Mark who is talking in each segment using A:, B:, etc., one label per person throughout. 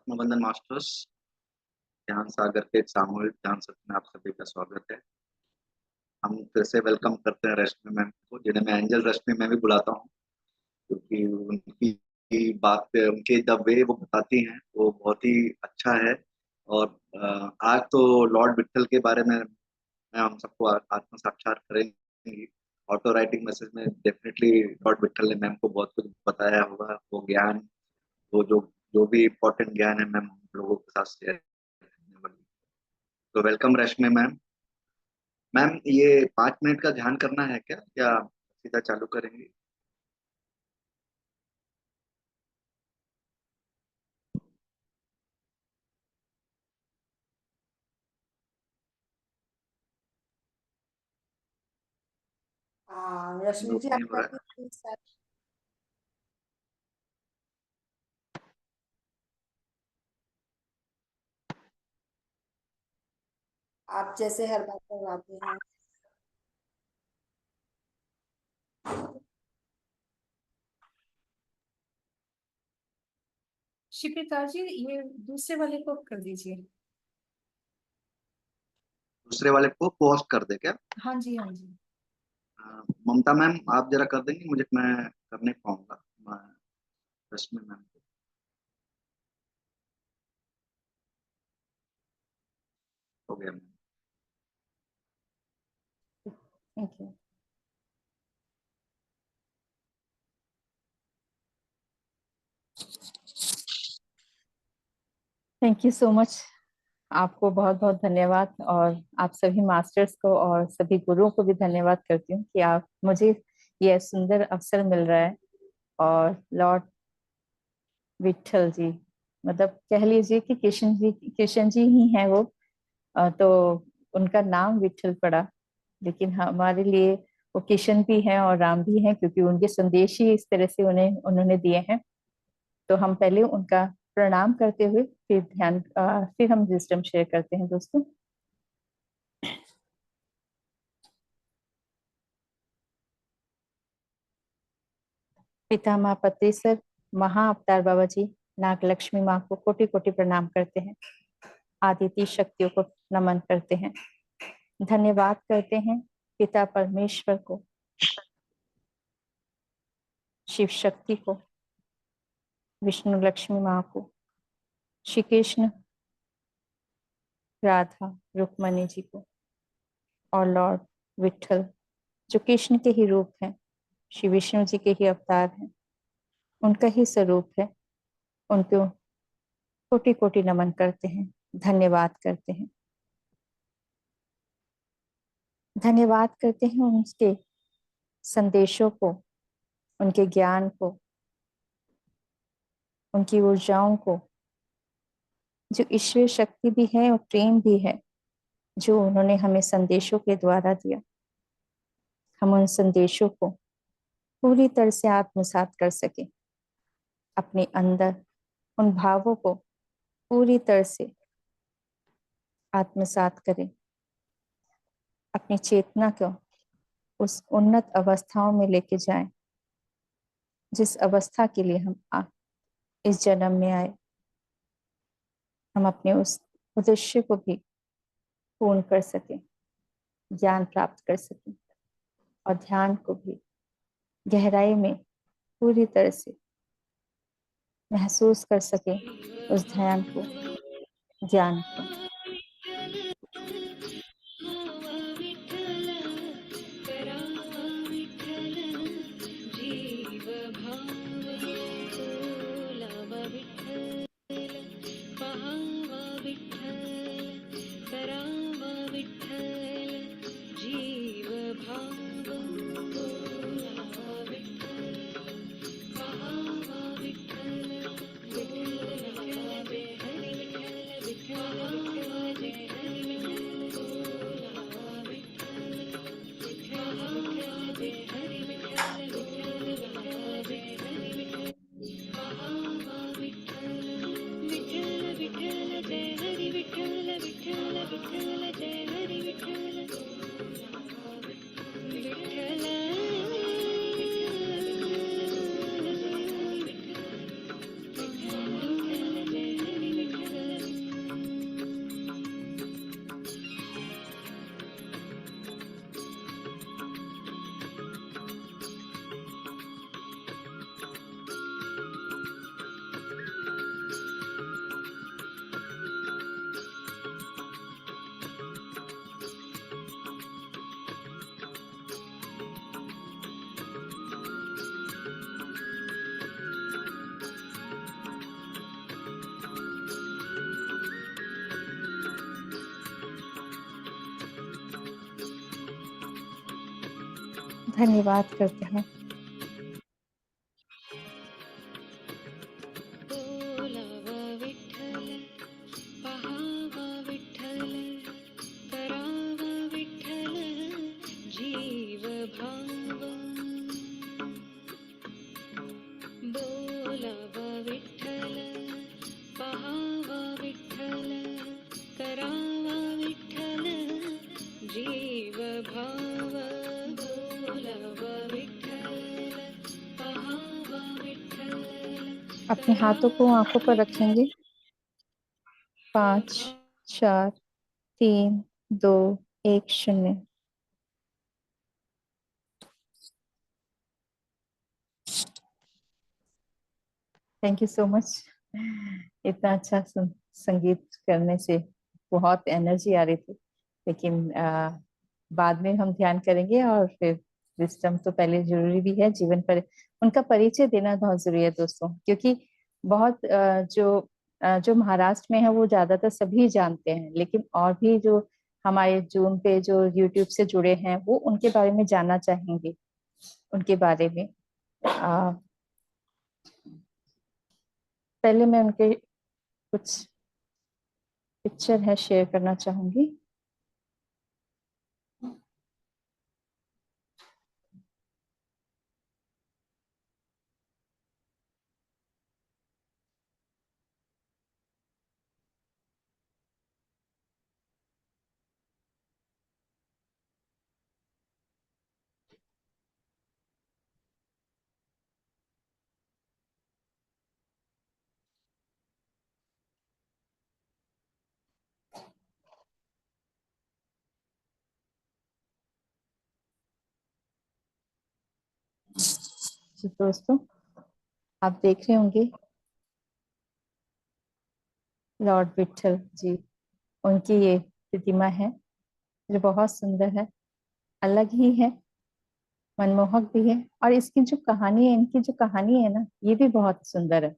A: आत्मबंधन masters ध्यान सागर के एक सामूहिक ध्यान सत्र में आप सभी का स्वागत है। हम फिर से वेलकम करते हैं रश्मि मैम को, जिन्हें मैं एंजल रश्मि मैं भी बुलाता हूँ, क्योंकि उनकी बात पे उनके द वे वो बताती हैं वो बहुत ही अच्छा है। और आज तो लॉर्ड विट्ठल के बारे में मैं हम सबको आत्म साक्षात करेंगे। ऑटो राइटिंग मैसेज में डेफिनेटली लॉर्ड विट्ठल ने मैम को बहुत कुछ बताया होगा। वो ज्ञान, वो जो भी इम्पोर्टेंट ज्ञान है मैम हम लोगों के साथ शेयर करने वाली। तो वेलकम रश्मि मैम। मैम ये 5 मिनट का ध्यान करना है क्या, या सीधा चालू करेंगे?
B: रश्मि जी,
A: नहीं हो
B: आपका
A: रहा है।
B: आप जैसे हर बात करवाते हैं।
C: शिपिका जी, ये दूसरे वाले को कर दीजिए।
A: दूसरे वाले को पोस्ट कर दे क्या?
C: हाँ जी, हाँ जी।
A: ममता मैम आप जरा कर देंगे मुझे, मैं कर नहीं पाऊंगा। मैं रश्मि मैम को हो गया ma'am.
C: Thank you. Thank you so much. आपको बहुत बहुत धन्यवाद, और आप सभी मास्टर्स को और सभी गुरुओं को भी धन्यवाद करती हूँ कि आप मुझे यह सुंदर अवसर मिल रहा है। और लॉर्ड विट्ठल जी, मतलब कह लीजिए कि कृष्ण जी ही हैं वो। तो उनका नाम विट्ठल पड़ा, लेकिन हमारे लिए वो कृष्ण भी हैं और राम भी हैं, क्योंकि उनके संदेश ही इस तरह से उन्होंने दिए हैं। तो हम पहले उनका प्रणाम करते हुए फिर हम विजडम शेयर करते हैं दोस्तों। पिता माँ पत्रेसर, महा अवतार बाबा जी, नाग लक्ष्मी माँ को कोटि कोटि प्रणाम करते हैं। आदित्य शक्तियों को नमन करते हैं। धन्यवाद करते हैं पिता परमेश्वर को, शिव शक्ति को, विष्णु लक्ष्मी माँ को, श्री कृष्ण, राधा रुक्मणी जी को, और लॉर्ड विट्ठल जो कृष्ण के ही रूप हैं, श्री विष्णु जी के ही अवतार हैं, उनका ही स्वरूप है। उनको कोटि कोटि नमन करते हैं, धन्यवाद करते हैं। धन्यवाद करते हैं उनके संदेशों को, उनके ज्ञान को, उनकी ऊर्जाओं को, जो ईश्वर शक्ति भी है और प्रेम भी है, जो उन्होंने हमें संदेशों के द्वारा दिया। हम उन संदेशों को पूरी तरह से आत्मसात कर सके, अपने अंदर उन भावों को पूरी तरह से आत्मसात करें, अपनी चेतना को उस उन्नत अवस्थाओं में लेके जाएं, जिस अवस्था के लिए हम इस जन्म में आए। हम अपने उस उद्देश्य को भी पूर्ण कर सकें, ज्ञान प्राप्त कर सकें, और ध्यान को भी गहराई में पूरी तरह से महसूस कर सकें, उस ध्यान को, ज्ञान को। धन्यवाद करते हैं।
D: बोलावा विठ्ठल, पहावा विठ्ठल, करावा विठ्ठल, जीव भाव. बोलावा विठ्ठल, पहावा विठ्ठल, करावा विठ्ठल, जीव भाव. बोलावा विठ्ठल, पहावा विठ्ठल.
C: अपने हाथों को आंखों पर रखेंगे। 5 4 3 2 1 0। Thank you so much. इतना अच्छा संगीत करने से बहुत एनर्जी आ रही थी, लेकिन बाद में हम ध्यान करेंगे। और फिर विस्डम तो पहले जरूरी भी है, जीवन पर उनका परिचय देना बहुत जरूरी है दोस्तों, क्योंकि बहुत जो महाराष्ट्र में है वो ज्यादातर सभी जानते हैं, लेकिन और भी जो हमारे जूम पे जो यूट्यूब से जुड़े हैं वो उनके बारे में जानना चाहेंगे, उनके बारे में। पहले मैं उनके कुछ पिक्चर है शेयर करना चाहूंगी। जी दोस्तों, आप देख रहे होंगे लॉर्ड विठल जी, उनकी ये प्रतिमा है जो बहुत सुंदर है, अलग ही है, मनमोहक भी है। और इसकी जो कहानी है, इनकी जो कहानी है ना, ये भी बहुत सुंदर है,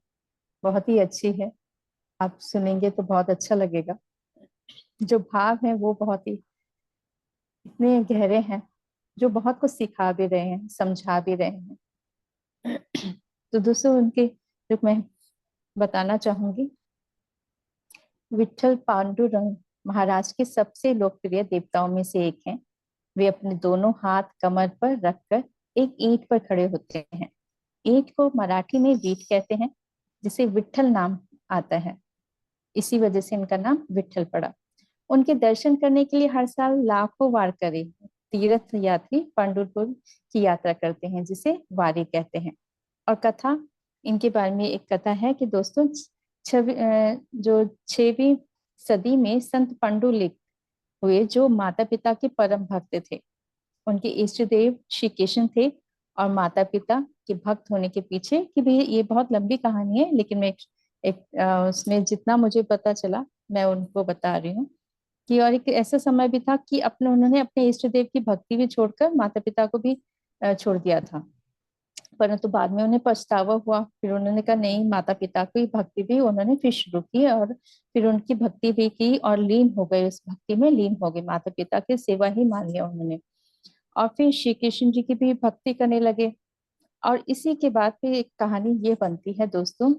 C: बहुत ही अच्छी है। आप सुनेंगे तो बहुत अच्छा लगेगा। जो भाव है वो बहुत ही इतने गहरे हैं, जो बहुत कुछ सिखा भी रहे हैं, समझा भी रहे हैं। तो दोस्तों, उनके जो मैं बताना चाहूंगी, विठल पांडुरंग महाराज के सबसे लोकप्रिय देवताओं में से एक हैं। वे अपने दोनों हाथ कमर पर रखकर एक ईंट पर खड़े होते हैं। ईंट को मराठी में वीट कहते हैं, जिसे विठल नाम आता है। इसी वजह से इनका नाम विठल पड़ा। उनके दर्शन करने के लिए हर साल लाखों वारकरी तीर्थ यात्री पंढरपुर की यात्रा करते हैं, जिसे वारी कहते हैं। और कथा, इनके बारे में एक कथा है कि दोस्तों, जो 6वीं सदी में संत पंडुलिक हुए, जो माता पिता के परम भक्त थे। उनके इष्ट देव श्री कृष्ण थे, और माता पिता के भक्त होने के पीछे की भी ये बहुत लंबी कहानी है, लेकिन मैं उसमें जितना मुझे पता चला मैं उनको बता रही हूँ। कि और एक ऐसा समय भी था कि उन्होंने अपने इष्ट देव की भक्ति भी छोड़कर माता पिता को भी छोड़ दिया था। परंतु बाद में उन्हें पछतावा हुआ। फिर उन्होंने कहा नहीं, माता पिता की भक्ति भी उन्होंने फिर शुरू की, और फिर उनकी भक्ति भी की और लीन हो गए, उस भक्ति में लीन हो गए, माता पिता की सेवा ही मान लिया उन्होंने। और फिर श्री कृष्ण जी की भी भक्ति करने लगे। और इसी के बाद फिर एक कहानी ये बनती है दोस्तों,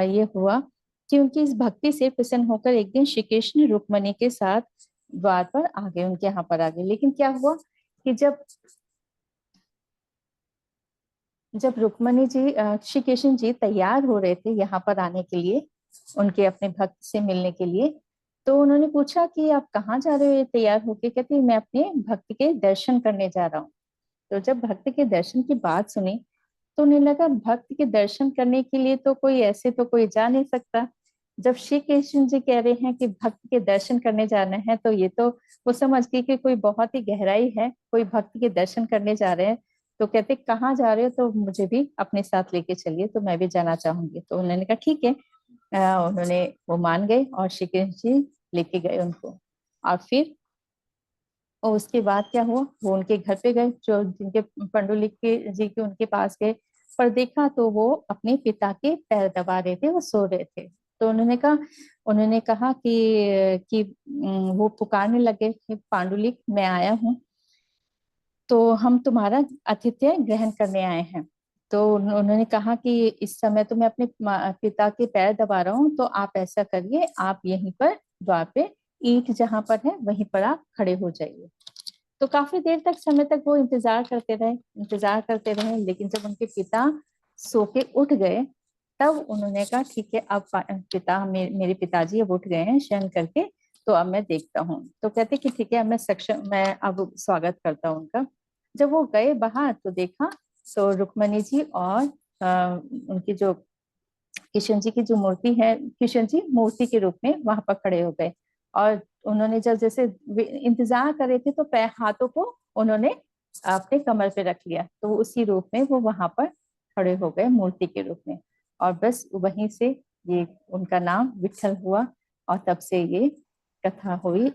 C: ये हुआ कि उनकी इस भक्ति से प्रसन्न होकर एक दिन श्री कृष्ण रुक्मणी के साथ द्वार पर आ गए, उनके यहाँ पर आ गए। लेकिन क्या हुआ कि जब जब रुक्मणी जी, श्री कृष्ण जी तैयार हो रहे थे यहाँ पर आने के लिए, उनके अपने भक्त से मिलने के लिए, तो उन्होंने पूछा कि आप कहाँ जा रहे हो ये तैयार होके? कहती मैं अपने भक्त के दर्शन करने जा रहा हूँ। तो जब भक्त के दर्शन की बात सुनी तो उन्हें लगा भक्त के दर्शन करने के लिए तो कोई ऐसे तो कोई जा नहीं सकता। जब श्री कृष्ण जी कह रहे हैं कि भक्त के दर्शन करने जाना है, तो ये तो वो समझ गई कि कोई बहुत ही गहराई है, कोई भक्त के दर्शन करने जा रहे हैं। तो कहते कहाँ जा रहे हो? तो मुझे भी अपने साथ लेके चलिए, तो मैं भी जाना चाहूंगी। तो उन्होंने कहा ठीक है। उन्होंने वो मान गए और श्री कृष्ण जी लेके गए उनको। और फिर और उसके बाद क्या हुआ, वो उनके घर पे गए, जो जिनके पंडुलिक के जी के उनके पास गए। पर देखा तो वो अपने पिता के पैर दबा रहे थे, वो सो रहे थे। तो उन्होंने कहा कि वो पुकारने लगे कि पांडुलिक मैं आया हूँ। तो हम तुम्हारा आतिथ्य ग्रहण करने आए हैं। तो उन्होंने कहा कि इस समय तो मैं अपने पिता के पैर दबा रहा हूँ, तो आप ऐसा करिए, आप यहीं पर द्वार पे ईंट जहाँ पर है वहीं पर आप खड़े हो जाइए। तो काफी देर तक समय तक वो इंतजार करते रहे, लेकिन जब उनके पिता सो के उठ गए तब उन्होंने कहा ठीक है, अब मेरे पिताजी अब उठ गए हैं शयन करके, तो अब मैं देखता हूँ। तो कहते कि ठीक है, अब मैं अब स्वागत करता हूँ उनका। जब वो गए बाहर तो देखा तो रुक्मणी जी और उनकी जो किशन जी की जो मूर्ति है, किशन जी मूर्ति के रूप में वहां पर खड़े हो गए। और उन्होंने जब जैसे इंतजार कर रहे थे तो पैर हाथों को उन्होंने अपने कमर पे रख लिया, तो उसी रूप में वो वहां पर खड़े हो गए मूर्ति के रूप में। और बस वहीं से ये उनका नाम विट्ठल हुआ, और तब से ये कथा हुई,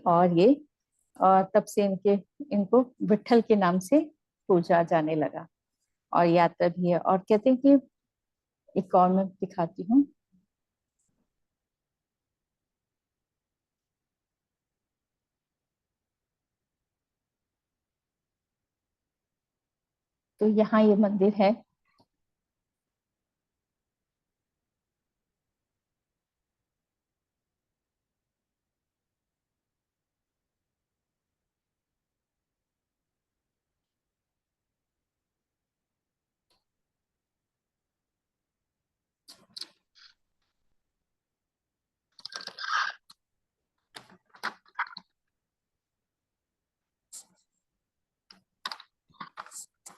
C: और तब से इनको विट्ठल के नाम से पूजा जाने लगा। और यात्रा भी है। और कहते हैं कि एक और मैं दिखाती हूँ। तो यहाँ ये मंदिर है।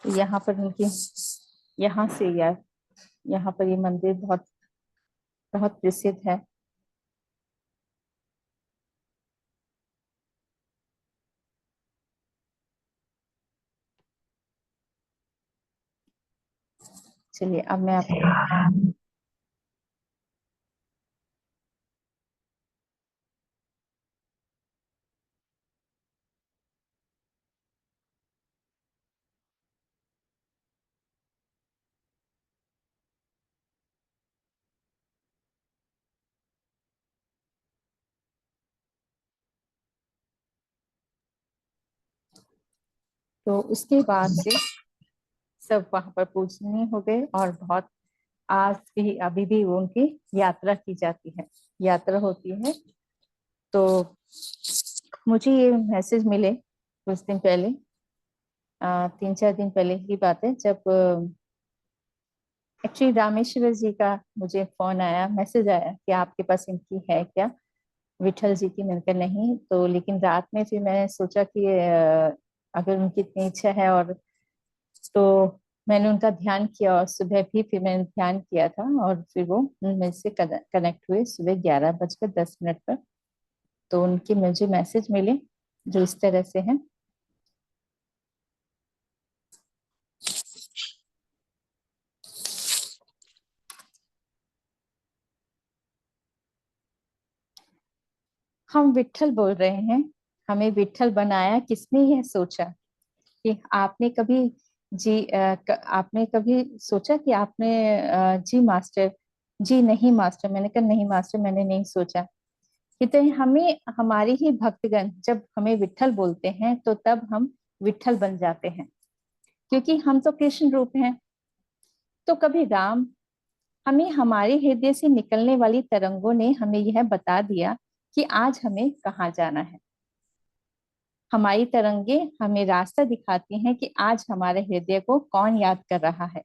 C: यहाँ पर उनकी, यहाँ से यार, यहाँ पर ये मंदिर बहुत बहुत प्रसिद्ध है। चलिए अब मैं आपको, तो उसके बाद से सब वहां पर पूजनीय हो गए। और बहुत आज भी अभी भी उनकी यात्रा की जाती है, यात्रा होती है। तो मुझे ये मैसेज मिले कुछ दिन पहले, 3-4 दिन पहले की बात है, जब एक्चुअली रामेश्वर जी का मुझे फोन आया, मैसेज आया कि आपके पास इनकी है क्या, विठल जी की। मैंने कहा नहीं। तो लेकिन रात में फिर मैंने सोचा कि अगर उनकी इतनी इच्छा है, और तो मैंने उनका ध्यान किया, और सुबह भी फिर मैंने ध्यान किया था, और फिर वो मेरे से कनेक्ट हुए सुबह 11:10 पर। तो उनके मुझे मैसेज मिले जो इस तरह से हैं। हम विठल बोल रहे हैं, हमें विठल बनाया किसने, यह सोचा कि आपने कभी आपने कभी सोचा कि आपने जी मास्टर, जी नहीं मास्टर। मैंने कहा नहीं मास्टर, मैंने नहीं सोचा। कहते हैं हमें, हमारे ही भक्तगण जब हमें विठल बोलते हैं तो तब हम विठल बन जाते हैं, क्योंकि हम तो कृष्ण रूप हैं। तो कभी राम, हमें हमारे हृदय से निकलने वाली तरंगों ने हमें यह बता दिया कि आज हमें कहाँ जाना है। हमारी तरंगे हमें रास्ता दिखाती हैं कि आज हमारे हृदय को कौन याद कर रहा है।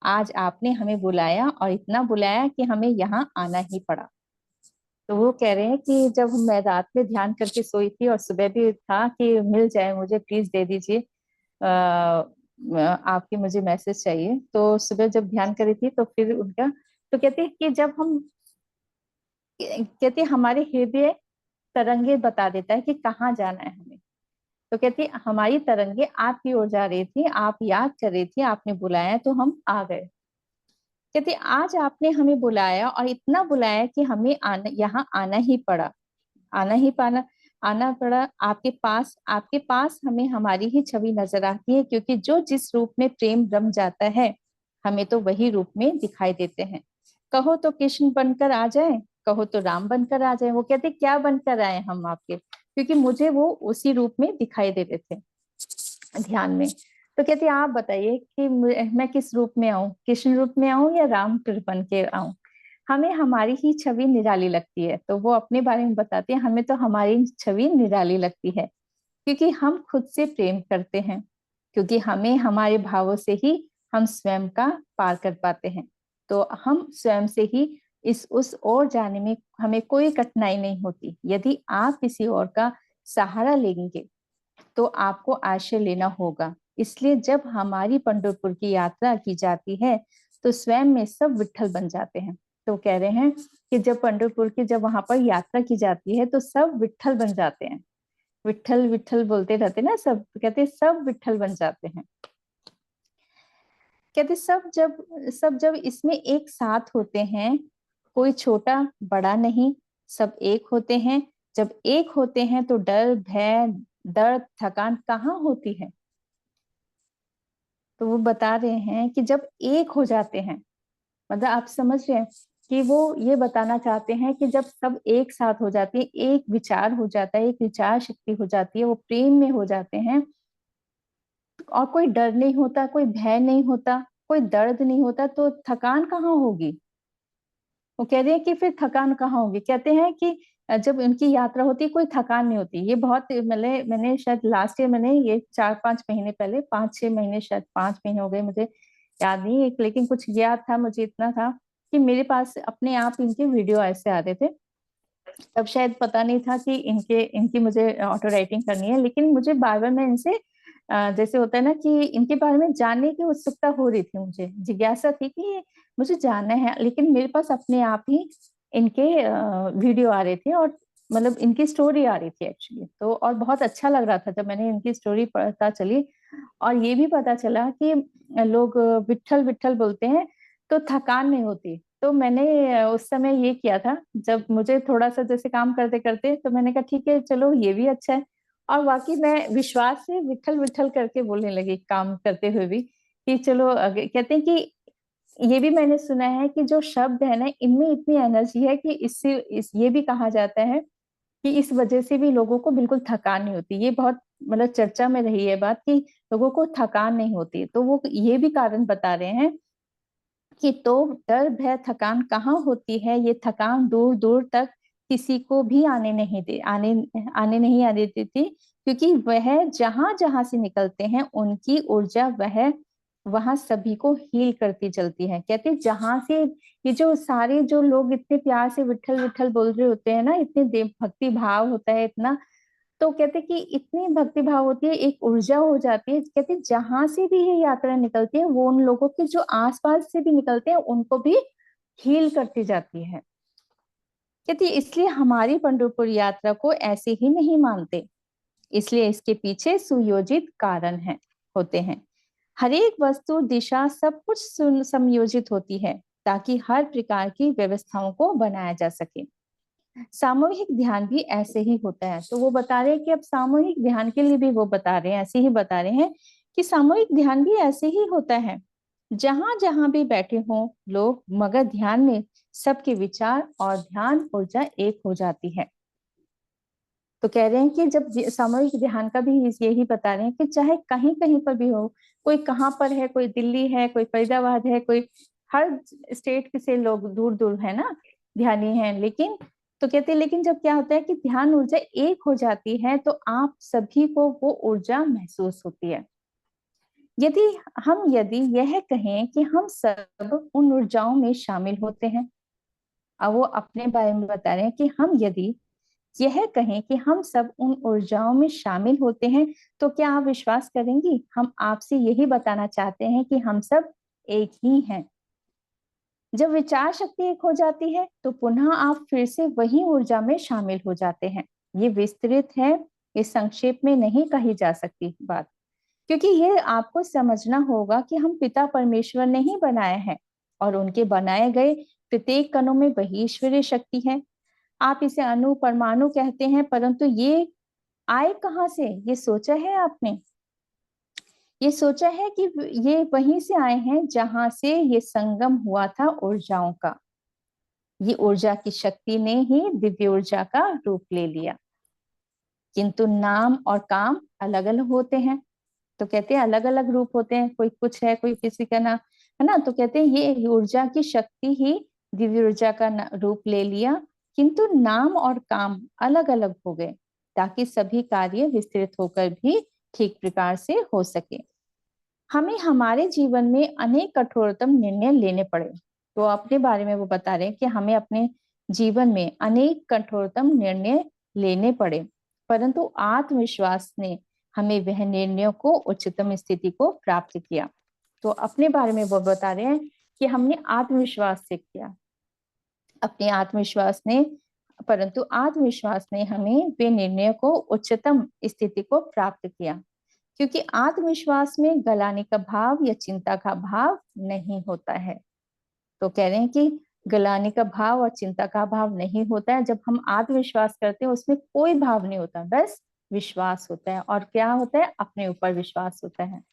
C: आज आपने हमें बुलाया, और इतना बुलाया कि हमें यहाँ आना ही पड़ा। तो वो कह रहे हैं कि जब मैं रात में ध्यान करके सोई थी, और सुबह भी था कि मिल जाए मुझे, प्लीज दे दीजिए, आपकी मुझे मैसेज चाहिए। तो सुबह जब ध्यान करी थी तो फिर उनका, तो कहते हैं कि जब हम, कहते हैं हमारे हृदय तरंगे बता देता है कि कहाँ जाना है हमें। तो कहती है हमारी तरंगे आपकी ओर जा रही थी, आप याद कर रही थी, आपने बुलाया तो हम आ गए। कहती आज आपने हमें बुलाया, और इतना बुलाया कि हमें यहाँ आना ही पड़ा, आना ही पाना आना पड़ा आपके पास हमें हमारी ही छवि नजर आती है, क्योंकि जो जिस रूप में प्रेम रम जाता है, हमें तो वही रूप में दिखाई देते हैं। कहो तो कृष्ण बनकर आ जाए, कहो तो राम बनकर आ जाए। वो कहते क्या बनकर आए हम आपके, क्योंकि मुझे वो उसी रूप में दिखाई देते थे ध्यान में। तो कहती है आप बताइए कि मैं किस रूप में आऊं, कृष्ण रूप में आऊं या राम बन के आऊं। हमें हमारी ही छवि निराली लगती है। तो वो अपने बारे में बताती है, हमें तो हमारी छवि निराली लगती है क्योंकि हम खुद से प्रेम करते हैं, क्योंकि हमें हमारे भावों से ही हम स्वयं का पार कर पाते हैं। तो हम स्वयं से ही इस उस ओर जाने में हमें कोई कठिनाई नहीं होती। यदि आप किसी और का सहारा लेंगे तो आपको आश्रय लेना होगा। इसलिए जब हमारी पंढरपुर की यात्रा की जाती है तो स्वयं में सब विट्ठल बन जाते हैं। तो कह रहे हैं कि जब पंढरपुर की जब वहां पर यात्रा की जाती है तो सब विट्ठल बन जाते हैं। विट्ठल विट्ठल बोलते रहते ना सब, तो कहते सब विट्ठल बन जाते हैं। कहते सब जब इसमें एक साथ होते हैं, कोई छोटा बड़ा नहीं, सब एक होते हैं। जब एक होते हैं तो डर भय दर्द थकान कहाँ होती है। तो वो बता रहे हैं कि जब एक हो जाते हैं, मतलब आप समझ रहे हैं कि वो ये बताना चाहते हैं कि जब सब एक साथ हो जाती है, एक विचार हो जाता है, एक विचार शक्ति हो जाती है, वो प्रेम में हो जाते हैं और कोई डर नहीं होता, कोई भय नहीं होता, कोई दर्द नहीं होता, तो थकान कहाँ होगी। वो कह रहे हैं कि फिर थकान कहाँ होगी। कहते हैं कि जब उनकी यात्रा होती है कोई थकान नहीं होती। ये बहुत मैंने शायद लास्ट ईयर मैंने ये 4-5 महीने पहले, 5-6 महीने, शायद 5 महीने हो गए, मुझे याद नहीं है, लेकिन कुछ याद था मुझे, इतना था कि मेरे पास अपने आप इनके वीडियो ऐसे आ रहे थे। तब शायद पता नहीं था कि इनकी मुझे ऑटो राइटिंग करनी है, लेकिन मुझे बार बार मैं इनसे जैसे होता है ना कि इनके बारे में जानने की उत्सुकता हो रही थी, मुझे जिज्ञासा थी कि मुझे जानना है। लेकिन मेरे पास अपने आप ही इनके वीडियो आ रहे थे और मतलब इनकी स्टोरी आ रही थी एक्चुअली। तो और बहुत अच्छा लग रहा था जब मैंने इनकी स्टोरी पता चली और ये भी पता चला कि लोग विट्ठल विट्ठल बोलते हैं तो थकान नहीं होती। तो मैंने उस समय ये किया था, जब मुझे थोड़ा सा जैसे काम करते करते, तो मैंने कहा ठीक है चलो ये भी अच्छा है। और वाकई मैं विश्वास से विट्ठल विट्ठल करके बोलने लगी काम करते हुए भी कि चलो कहते हैं कि ये भी मैंने सुना है कि जो शब्द है ना इनमें इतनी एनर्जी है कि ये भी कहा जाता है कि इस वजह से भी लोगों को बिल्कुल थकान नहीं होती। ये बहुत मतलब चर्चा में रही है बात कि लोगों को थकान नहीं होती। तो वो ये भी कारण बता रहे हैं कि तो डर भय थकान कहाँ होती है। ये थकान दूर दूर तक किसी को भी आने नहीं आने देती, क्योंकि वह जहां जहां से निकलते हैं उनकी ऊर्जा वह वहां सभी को हील करती चलती है। कहते हैं जहां से ये जो सारे जो लोग इतने प्यार से विट्ठल विट्ठल बोल रहे होते हैं ना, इतने देव भक्ति भाव होता है इतना, तो कहते कि इतनी भक्ति भाव होती है, एक ऊर्जा हो जाती है। कहते जहां से भी ये यात्रा निकलती है वो उन लोगों के जो आसपास से भी निकलते हैं उनको भी हील करती जाती है। कहती इसलिए हमारी पंढरपुर यात्रा को ऐसे ही नहीं मानते, इसलिए इसके पीछे सुयोजित कारण है होते हैं। हर एक वस्तु दिशा सब कुछ समयोजित होती है ताकि हर प्रकार की व्यवस्थाओं को बनाया जा सके। सामूहिक ध्यान भी ऐसे ही होता है। तो वो बता रहे हैं कि अब सामूहिक ध्यान के लिए भी वो बता रहे हैं, ऐसे ही बता रहे हैं कि सामूहिक ध्यान भी ऐसे ही होता है। जहां जहां भी बैठे हों लोग, मगर ध्यान में सबके विचार और ध्यान ऊर्जा एक हो जाती है। तो कह रहे हैं कि जब सामूहिक ध्यान का भी यही बता रहे हैं कि चाहे कहीं कहीं पर भी हो, कोई कहाँ पर है, कोई दिल्ली है, कोई फरीदाबाद है, कोई हर स्टेट के से लोग दूर दूर है ना ध्यानी हैं, लेकिन तो कहते हैं लेकिन जब क्या होता है कि ध्यान ऊर्जा एक हो जाती है तो आप सभी को वो ऊर्जा महसूस होती है। यदि यह कहें कि हम सब उन ऊर्जाओं में शामिल होते हैं, अब वो अपने बारे में बता रहे हैं कि हम यदि यह कहें कि हम सब उन ऊर्जाओं में शामिल होते हैं तो क्या आप विश्वास करेंगी। हम आपसे यही बताना चाहते हैं कि हम सब एक ही हैं। जब विचार शक्ति एक हो जाती है तो पुनः आप फिर से वही ऊर्जा में शामिल हो जाते हैं। ये विस्तृत है, ये संक्षेप में नहीं कही जा सकती बात, क्योंकि ये आपको समझना होगा कि हम पिता परमेश्वर ने ही बनाए हैं और उनके बनाए गए प्रत्येक कणों में वही ईश्वरीय शक्ति है। आप इसे अणु परमाणु कहते हैं, परंतु ये आए कहाँ से, ये सोचा है आपने। ये सोचा है कि ये वहीं से आए हैं जहां से ये संगम हुआ था ऊर्जाओं का। ये ऊर्जा की शक्ति ने ही दिव्य ऊर्जा का रूप ले लिया, किंतु नाम और काम अलग अलग होते हैं। तो कहते हैं अलग अलग रूप होते हैं, कोई कुछ है, कोई किसी का ना, है ना। तो कहते हैं ये ऊर्जा की शक्ति ही दिव्य ऊर्जा का रूप ले लिया, किंतु नाम और काम अलग अलग हो गए, ताकि सभी कार्य विस्तृत होकर भी ठीक प्रकार से हो सके। हमें हमारे जीवन में अनेक कठोरतम निर्णय लेने पड़े। तो अपने बारे में वो बता रहे हैं कि हमें अपने जीवन में अनेक कठोरतम निर्णय लेने पड़े, परंतु आत्मविश्वास ने हमें वह निर्णयों को उच्चतम स्थिति को प्राप्त किया। तो अपने बारे में वो बता रहे हैं कि हमने आत्मविश्वास से किया, अपने आत्मविश्वास ने, परंतु आत्मविश्वास ने हमें वे निर्णयों को उच्चतम स्थिति को प्राप्त किया, क्योंकि आत्मविश्वास में गलाने का भाव या चिंता का भाव नहीं होता है। तो कह रहे हैं कि गलाने का भाव और चिंता का भाव नहीं होता है। जब हम आत्मविश्वास करते हैं उसमें कोई भाव नहीं होता, बस विश्वास होता है। और क्या होता है? अपने ऊपर विश्वास होता है।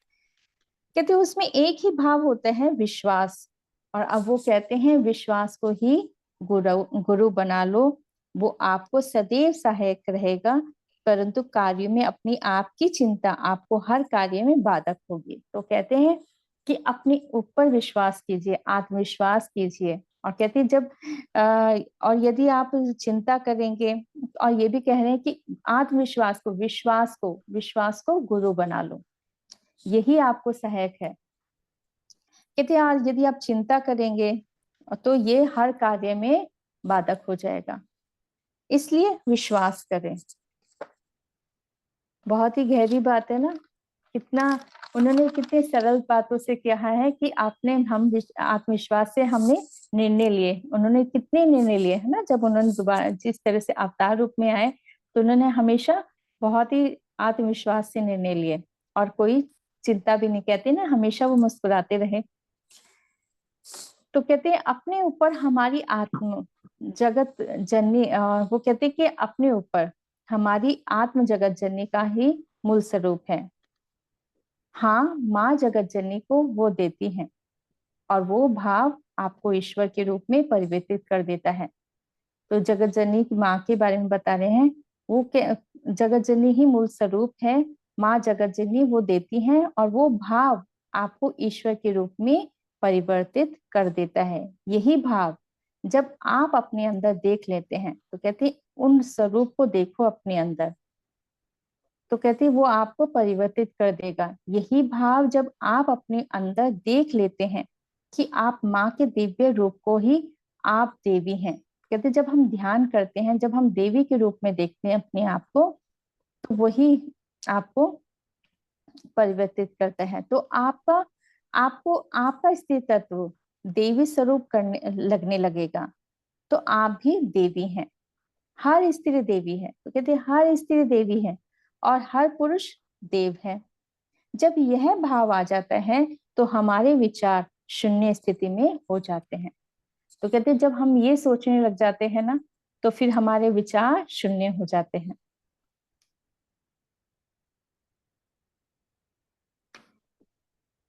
C: कहते हैं उसमें एक ही भाव होता है, विश्वास। और अब वो कहते हैं विश्वास को ही गुरु बना लो, वो आपको सदैव सहायक रहेगा, परंतु कार्य में अपनी आपकी चिंता आपको हर कार्य में बाधक होगी। तो कहते हैं कि अपने ऊपर विश्वास कीजिए, आत्मविश्वास कीजिए। और कहते हैं जब और यदि आप चिंता करेंगे, और ये भी कह रहे हैं कि आत्मविश्वास को, विश्वास को गुरु बना लो, यही आपको सहायक है। कहते हैं आज यदि आप चिंता करेंगे तो ये हर कार्य में बाधक हो जाएगा, इसलिए विश्वास करें। बहुत ही गहरी बात है ना, कितना उन्होंने कितने सरल बातों से कहा है कि हम आत्मविश्वास से हमने निर्णय लिए। उन्होंने कितने निर्णय लिए है ना, जब उन्होंने दोबारा जिस तरह से अवतार रूप में आए तो उन्होंने हमेशा बहुत ही आत्मविश्वास से निर्णय लिए, और कोई चिंता भी नहीं, कहते ना हमेशा वो मुस्कुराते रहे। तो कहते हैं अपने ऊपर हमारी आत्म जगत जननी, वो कहते हैं कि अपने ऊपर हमारी आत्म जगत जननी का ही मूल स्वरूप है। हाँ, माँ जगत जननी को वो देती हैं, और वो भाव आपको ईश्वर के रूप में परिवर्तित कर देता है। तो जगत जननी की माँ के बारे में बता रहे हैं, वो जगत जननी ही मूल स्वरूप है, माँ जगत जननी वो देती हैं, और वो भाव आपको ईश्वर के रूप में परिवर्तित कर देता है। यही भाव जब आप अपने अंदर देख लेते हैं, तो कहते हैं उन स्वरूप को देखो अपने अंदर, तो कहते हैं वो आपको परिवर्तित कर देगा। यही भाव जब आप अपने अंदर देख लेते हैं कि आप माँ के दिव्य रूप को ही आप देवी हैं, कहते जब हम ध्यान करते हैं, जब हम देवी के रूप में देखते हैं अपने आप को, तो वही आपको परिवर्तित करता है। तो आपका स्थिर तत्व देवी स्वरूप करने लगने लगेगा, तो आप भी देवी हैं। हर स्त्री देवी है, तो कहते हैं हर स्त्री देवी है और हर पुरुष देव है। जब यह भाव आ जाता है तो हमारे विचार शून्य स्थिति में हो जाते हैं। तो कहते हैं जब हम ये सोचने लग जाते हैं ना, तो फिर हमारे विचार शून्य हो जाते हैं।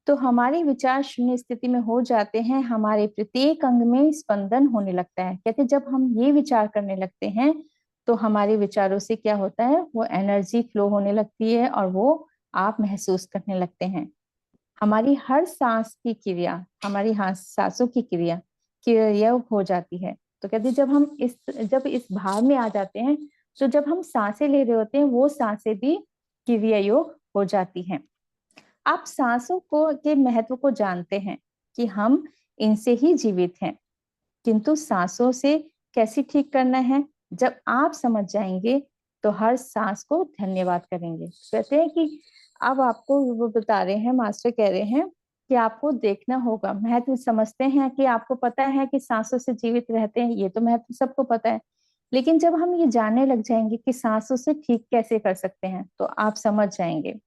C: तो हमारे विचार शून्य स्थिति में हो जाते हैं, हमारे प्रत्येक अंग में स्पंदन होने लगता है। कहते जब हम ये विचार करने लगते हैं तो हमारे विचारों से क्या होता है, वो एनर्जी फ्लो होने लगती है और वो आप महसूस करने लगते हैं। हमारी हर सांस की क्रिया, हमारी सांसों की क्रिया हो जाती है। तो कहते जब इस भाव में आ जाते हैं, तो जब हम सांसें ले रहे होते हैं वो सांसें भी क्रिया योग हो जाती हैं। आप सांसों के महत्व को जानते हैं कि हम इनसे ही जीवित हैं, किंतु सांसों से कैसे ठीक करना है, जब आप समझ जाएंगे तो हर सांस को धन्यवाद करेंगे। कहते हैं कि अब आपको वो बता रहे हैं, मास्टर कह रहे हैं कि आपको देखना होगा। महत्व समझते हैं कि आपको पता है कि सांसों से जीवित रहते हैं, ये तो महत्व सबको पता है, लेकिन जब हम ये जानने लग जाएंगे कि सांसों से ठीक कैसे कर सकते हैं, तो आप समझ जाएंगे।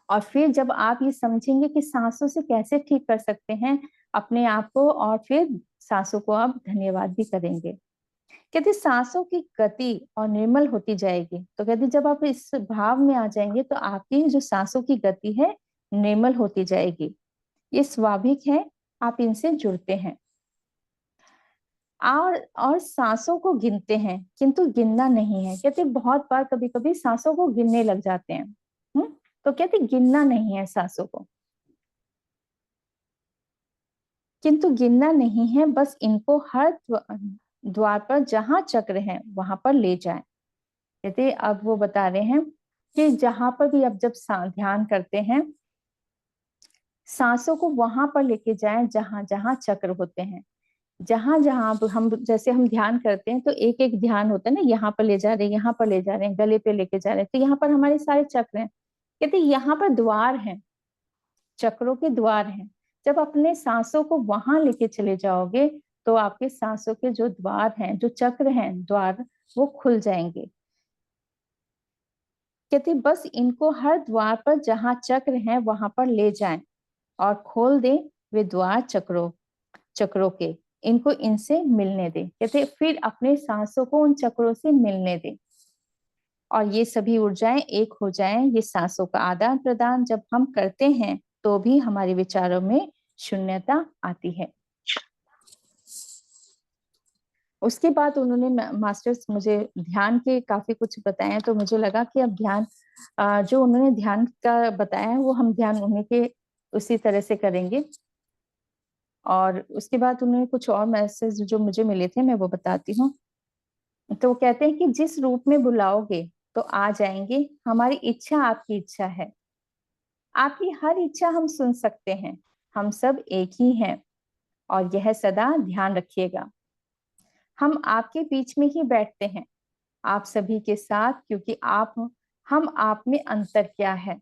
C: और फिर जब आप ये समझेंगे कि सांसों से कैसे ठीक कर सकते हैं अपने आप को, और फिर सांसों को आप धन्यवाद भी करेंगे। कहते सांसों की गति और निर्मल होती जाएगी। तो कहते जब आप इस भाव में आ जाएंगे तो आपकी जो सांसों की गति है निर्मल होती जाएगी। ये स्वाभाविक है, आप इनसे जुड़ते हैं। और सांसों को गिनते हैं, किंतु गिनना नहीं है। कहते बहुत बार कभी कभी सांसों को गिनने लग जाते हैं। तो कहते गिनना नहीं है सांसों को, किंतु गिनना नहीं है, बस इनको हर द्वार पर जहां चक्र है वहां पर ले जाएं। कहते अब वो बता रहे हैं कि जहां पर भी अब जब ध्यान करते हैं, सांसों को वहां पर लेके जाएं जहां जहां चक्र होते हैं। जहां जहां हम जैसे हम ध्यान करते हैं तो एक एक ध्यान होता है ना, यहाँ पर ले जा रहे हैं, यहाँ पर ले जा रहे हैं, गले पे लेके जा रहे हैं, तो यहाँ पर हमारे सारे चक्र हैं। कहते यहाँ पर द्वार हैं, चक्रों के द्वार हैं। जब अपने सांसों को वहां लेके चले जाओगे तो आपके सांसों के जो द्वार हैं, जो चक्र हैं, द्वार, वो खुल जाएंगे। कहते बस इनको हर द्वार पर जहां चक्र हैं वहां पर ले जाएं और खोल दें वे द्वार चक्रों के, इनको इनसे मिलने दें। कहते फिर अपने सांसों को उन चक्रों से मिलने दें और ये सभी ऊर्जाएं एक हो जाएं। ये सांसों का आदान प्रदान जब हम करते हैं तो भी हमारे विचारों में शून्यता आती है। उसके बाद उन्होंने मास्टर्स मुझे ध्यान के काफी कुछ बताए, तो मुझे लगा कि अब ध्यान जो उन्होंने ध्यान का बताया है वो हम ध्यान उन्हीं के उसी तरह से करेंगे। और उसके बाद उन्होंने कुछ और मैसेज जो मुझे मिले थे मैं वो बताती हूँ। तो वो कहते हैं कि जिस रूप में बुलाओगे तो आ जाएंगे, हमारी इच्छा आपकी इच्छा है, आपकी हर इच्छा हम सुन सकते हैं, हम सब एक ही हैं और यह सदा ध्यान रखिएगा। हम आपके बीच में ही बैठते हैं, आप सभी के साथ, क्योंकि हम आप में अंतर क्या है,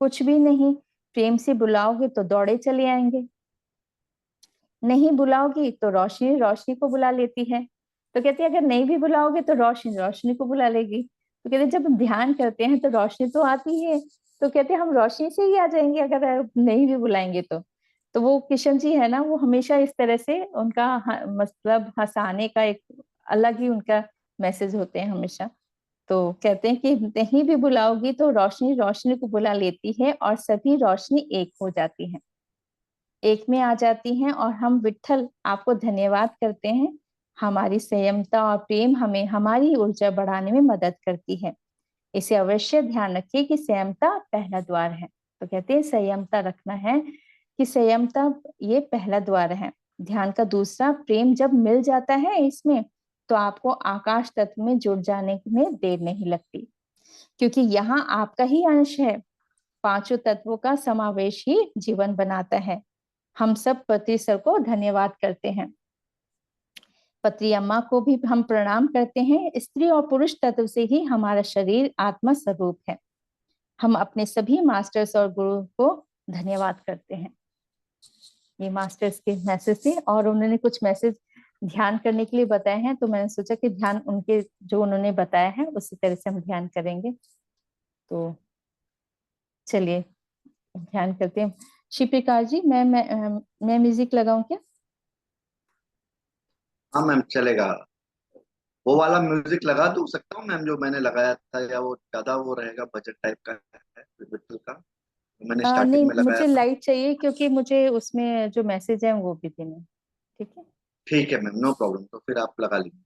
C: कुछ भी नहीं। प्रेम से बुलाओगे तो दौड़े चले आएंगे, नहीं बुलाओगी तो रोशनी रोशनी को बुला लेती है। तो कहते हैं अगर नहीं भी बुलाओगे तो रोशनी रोशनी को बुला लेगी। तो कहते जब हम ध्यान करते हैं तो रोशनी तो आती है, तो कहते हम रोशनी से ही आ जाएंगे अगर नहीं भी बुलाएंगे तो वो किशन जी है ना, वो हमेशा इस तरह से उनका मतलब हंसाने का एक अलग ही उनका मैसेज होते हैं हमेशा। तो कहते हैं कि नहीं भी बुलाओगी तो रोशनी रोशनी को बुला लेती है और सभी रोशनी एक हो जाती है, एक में आ जाती हैं। और हम विट्ठल आपको धन्यवाद करते हैं, हमारी संयमता और प्रेम हमें हमारी ऊर्जा बढ़ाने में मदद करती है। इसे अवश्य ध्यान रखिए कि संयमता पहला द्वार है। तो कहते हैं संयमता रखना है कि संयमता ये पहला द्वार है। ध्यान का दूसरा, प्रेम जब मिल जाता है इसमें तो आपको आकाश तत्व में जुड़ जाने में देर नहीं लगती, क्योंकि यहाँ आपका ही अंश है। पांचों तत्वों का समावेश ही जीवन बनाता है। हम सब पति सर को धन्यवाद करते हैं, पत्री अम्मा को भी हम प्रणाम करते हैं। स्त्री और पुरुष तत्व से ही हमारा शरीर आत्मा स्वरूप है। हम अपने सभी मास्टर्स और गुरु को धन्यवाद करते हैं। ये मास्टर्स के मैसेज थे और उन्होंने कुछ मैसेज ध्यान करने के लिए बताए हैं, तो मैंने सोचा कि ध्यान उनके जो उन्होंने बताया है उसी तरह से हम ध्यान करेंगे। तो चलिए ध्यान करते हैं। शिवप्रकाश जी, मैं म्यूजिक लगाऊं क्या?
A: हाँ मैम चलेगा। वो वाला म्यूजिक लगा दूं सकता हूँ मैम जो मैंने लगाया था, या वो ज्यादा वो रहेगा बजट टाइप का है बिल्कुल का, तो मैंने
C: नहीं,
A: स्टार्टिंग में लगाया
C: मुझे
A: था।
C: लाइट चाहिए क्योंकि मुझे उसमें जो मैसेज है वो भी देने। ठीक है।
A: ठीक है मैम, नो प्रॉब्लम, तो फिर आप लगा लीजिए।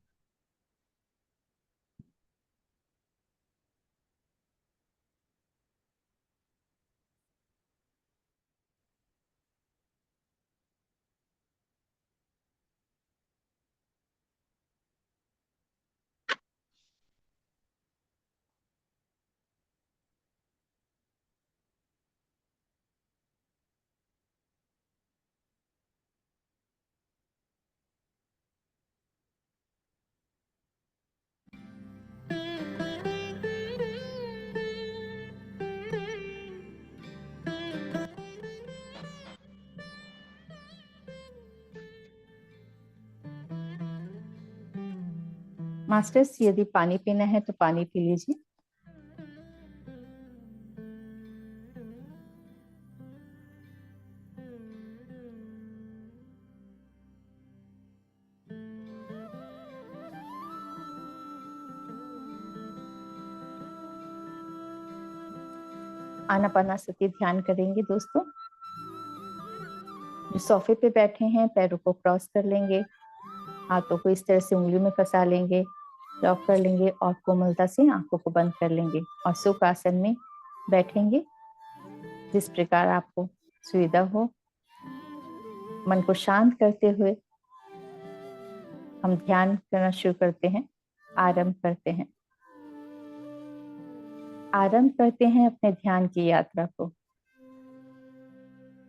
C: मास्टर्स, यदि पानी पीना है तो पानी पी लीजिए। आनापानासती ध्यान करेंगे दोस्तों। सोफे पे बैठे हैं, पैरों को क्रॉस कर लेंगे, हाथों को इस तरह से उंगली में फंसा लेंगे, लॉक कर लेंगे और कोमलता से आंखों को बंद कर लेंगे और सुख आसन में बैठेंगे जिस प्रकार आपको सुविधा हो, मन को शांत करते हुए हम ध्यान करना शुरू करते हैं। आरंभ करते हैं अपने ध्यान की यात्रा को,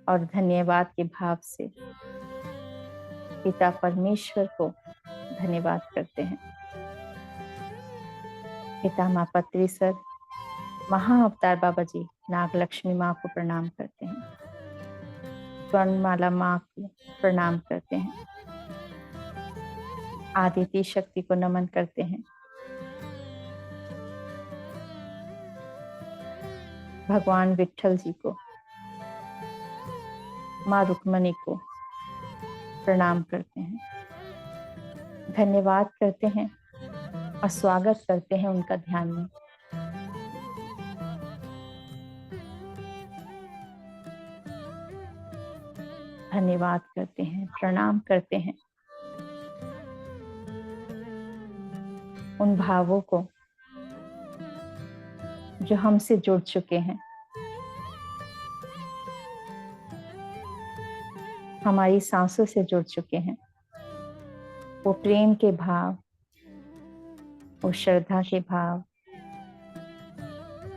C: और धन्यवाद के भाव से पिता परमेश्वर को धन्यवाद करते हैं। पिता माँ पत्री सर, महाअवतार बाबा जी, नागलक्ष्मी माँ को प्रणाम करते हैं, स्वर्णमाला माँ को प्रणाम करते हैं, आदित्य शक्ति को नमन करते हैं, भगवान विट्ठल जी को, माँ रुक्मणी को प्रणाम करते हैं, धन्यवाद करते हैं और स्वागत करते हैं उनका ध्यान में। धन्यवाद करते हैं, प्रणाम करते हैं उन भावों को जो हमसे जुड़ चुके हैं, हमारी सांसों से जुड़ चुके हैं। वो प्रेम के भाव, वो श्रद्धा के भाव,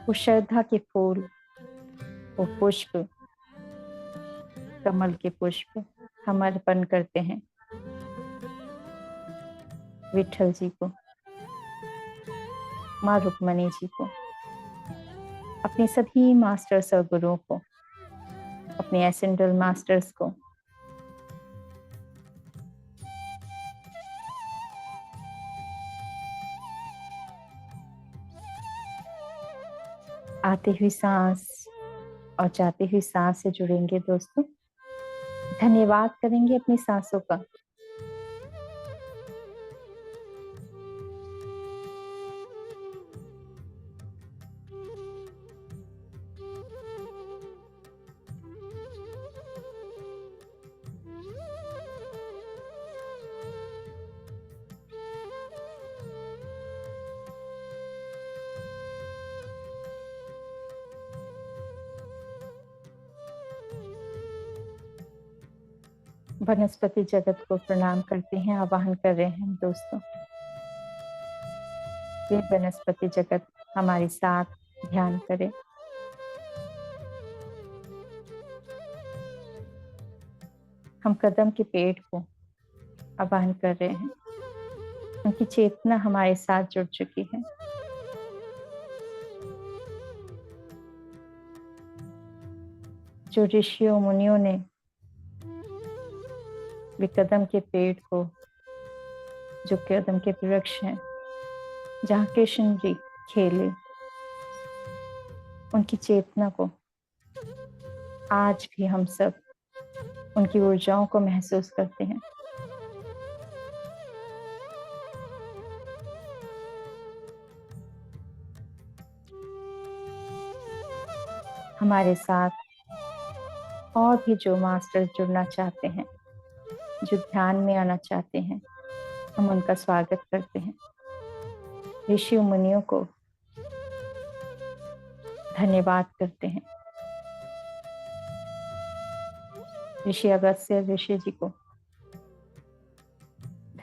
C: वो श्रद्धा के फूल, वो पुष्प, कमल के पुष्प हम अर्पण करते हैं विट्ठल जी को, माँ रुक्मणी जी को, अपने सभी मास्टर्स और गुरुओं को, अपने एसेंडल मास्टर्स को, आती हुई सांस और जाती हुई सांस से जुड़ेंगे दोस्तों। धन्यवाद करेंगे अपनी सांसों का। वनस्पति जगत को प्रणाम करते हैं, आवाहन कर रहे हैं दोस्तों। ये वनस्पति जगत हमारे साथ ध्यान करे। हम कदम के पेड़ को आवाहन कर रहे हैं, उनकी चेतना हमारे साथ जुड़ चुकी है। जो ऋषियों मुनियों ने भी कदम के पेड़ को, जो कदम के वृक्ष हैं, जहाँ कृष्ण जी खेले, उनकी चेतना को आज भी हम सब उनकी ऊर्जाओं को महसूस करते हैं। हमारे साथ और भी जो मास्टर जुड़ना चाहते हैं, जो ध्यान में आना चाहते हैं, हम उनका स्वागत करते हैं। ऋषि मुनियों को धन्यवाद करते हैं। ऋषि अगस्त्य ऋषि जी को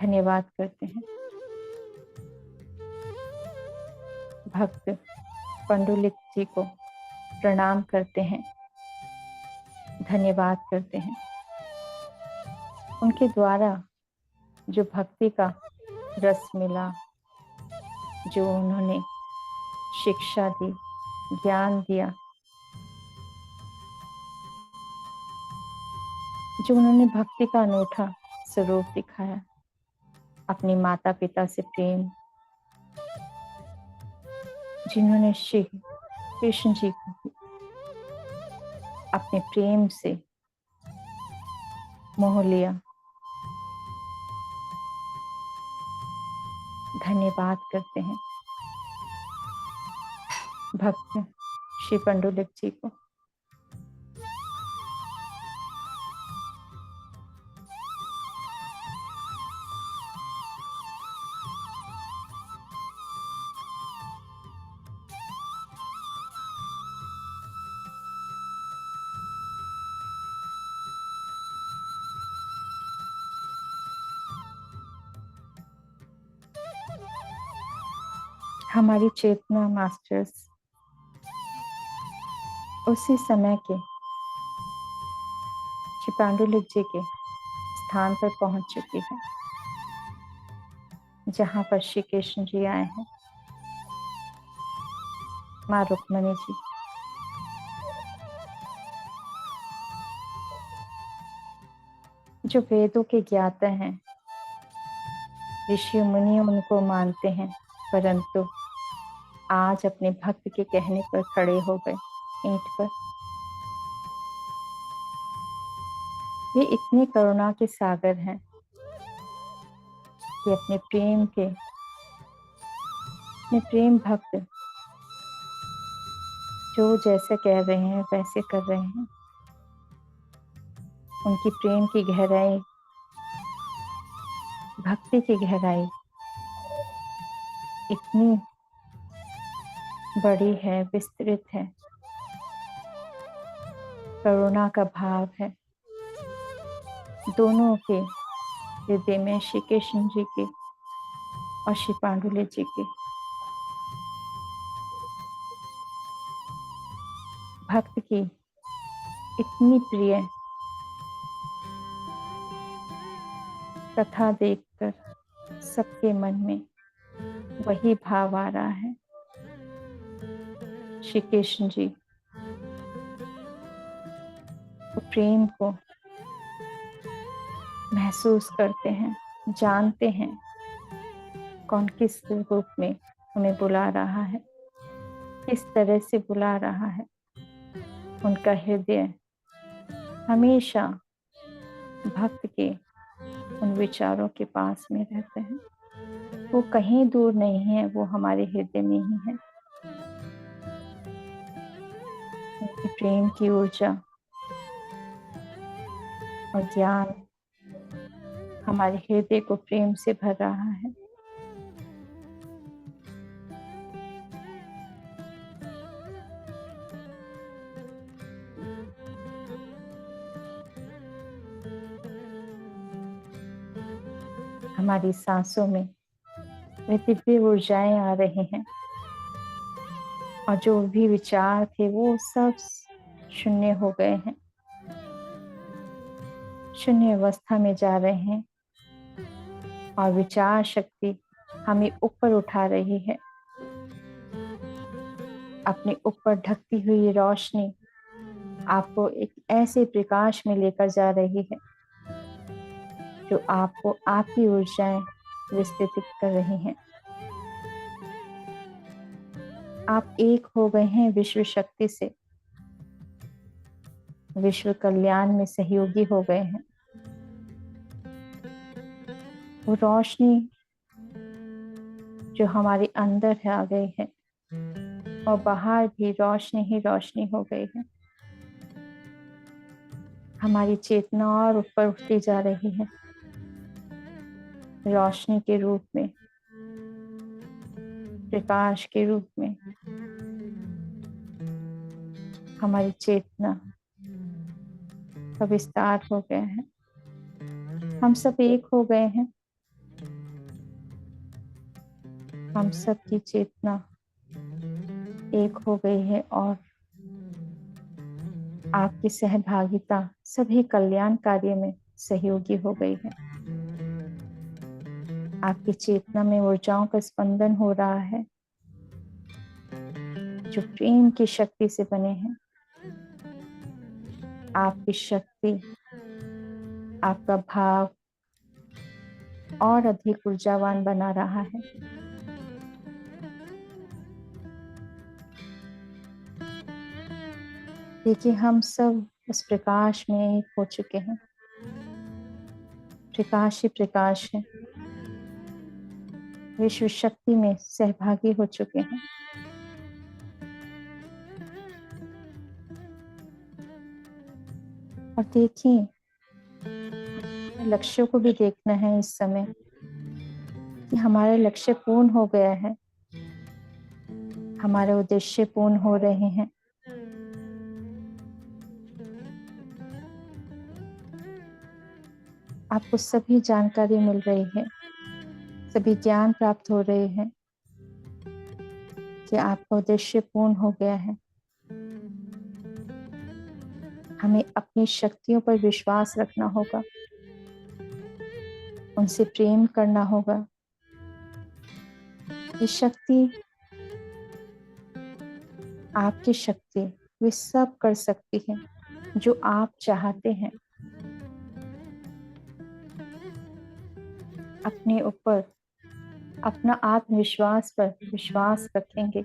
C: धन्यवाद करते हैं। भक्त पंडुलिक जी को प्रणाम करते हैं, धन्यवाद करते हैं। उनके द्वारा जो भक्ति का रस मिला, जो उन्होंने शिक्षा दी, ज्ञान दिया, जो उन्होंने भक्ति का अनूठा स्वरूप दिखाया, अपने माता पिता से प्रेम, जिन्होंने श्री कृष्ण जी को अपने प्रेम से मोह लिया, धन्यवाद करते हैं भक्त श्री पंडुलिक जी को। हमारी चेतना मास्टर्स उसी समय के श्री पांडुलिक जी के स्थान पर पहुंच चुकी है जहां पर श्री कृष्ण जी आए हैं, माँ रुक्मणी जी। जो वेदों के ज्ञाता हैं, ऋषि मुनि उनको मानते हैं, परंतु आज अपने भक्त के कहने पर खड़े हो गए ईंट पर। ये इतने करुणा के सागर हैं कि अपने प्रेम भक्त जो जैसे कह रहे हैं वैसे कर रहे हैं। उनकी प्रेम की गहराई, भक्ति की गहराई इतनी बड़ी है, विस्तृत है। करुणा का भाव है दोनों के हृदय में, श्री कृष्ण जी के और श्री पांडुलिक जी के। भक्त की इतनी प्रिय कथा देखकर सबके मन में वही भाव आ रहा है। श्री कृष्ण जी प्रेम को महसूस करते हैं, जानते हैं कौन किस रूप में हमें बुला रहा है, किस तरह से बुला रहा है। उनका हृदय हमेशा भक्त के उन विचारों के पास में रहते हैं। वो कहीं दूर नहीं है, वो हमारे हृदय में ही है। उनकी प्रेम की ऊर्जा और ज्ञान हमारे हृदय को प्रेम से भर रहा है। हमारी सांसों में वे दिव्य ऊर्जाएं आ रही हैं और जो भी विचार थे वो सब शून्य हो गए हैं, शून्य अवस्था में जा रहे हैं और विचार शक्ति हमें ऊपर उठा रही है। अपने ऊपर ढकती हुई रोशनी आपको एक ऐसे प्रकाश में लेकर जा रही है जो आपको आपकी ऊर्जाएं विस्तृत कर रही हैं। आप एक हो गए हैं विश्व शक्ति से, विश्व कल्याण में सहयोगी हो गए हैं। वो रोशनी जो हमारे अंदर है आ गई है और बाहर भी रोशनी ही रोशनी हो गई है। हमारी चेतना और ऊपर उठती जा रही है रोशनी के रूप में, प्रकाश के रूप में। हमारी चेतना का विस्तार हो गया है, हम सब एक हो गए हैं। हम सब की चेतना एक हो गई है और आपकी सहभागिता सभी कल्याण कार्य में सहयोगी हो गई है। आपकी चेतना में ऊर्जाओं का स्पंदन हो रहा है जो प्रेम की शक्ति से बने हैं। आपकी शक्ति, आपका भाव और अधिक ऊर्जावान बना रहा है। देखिए, हम सब उस प्रकाश में एक हो चुके हैं। प्रकाश ही प्रकाश है, विश्व शक्ति में सहभागी हो चुके हैं। और देखिए, लक्ष्यों को भी देखना है इस समय कि हमारे लक्ष्य पूर्ण हो गया है, हमारे उद्देश्य पूर्ण हो रहे हैं। आपको सभी जानकारी मिल रही है, सभी ज्ञान प्राप्त हो रहे हैं। कि आपका उद्देश्य पूर्ण हो गया है। हमें अपनी शक्तियों पर विश्वास रखना होगा, उनसे प्रेम करना होगा। ये शक्ति, आपकी शक्ति, वे सब कर सकती है जो आप चाहते हैं। अपने ऊपर, अपना आत्मविश्वास पर विश्वास रखेंगे।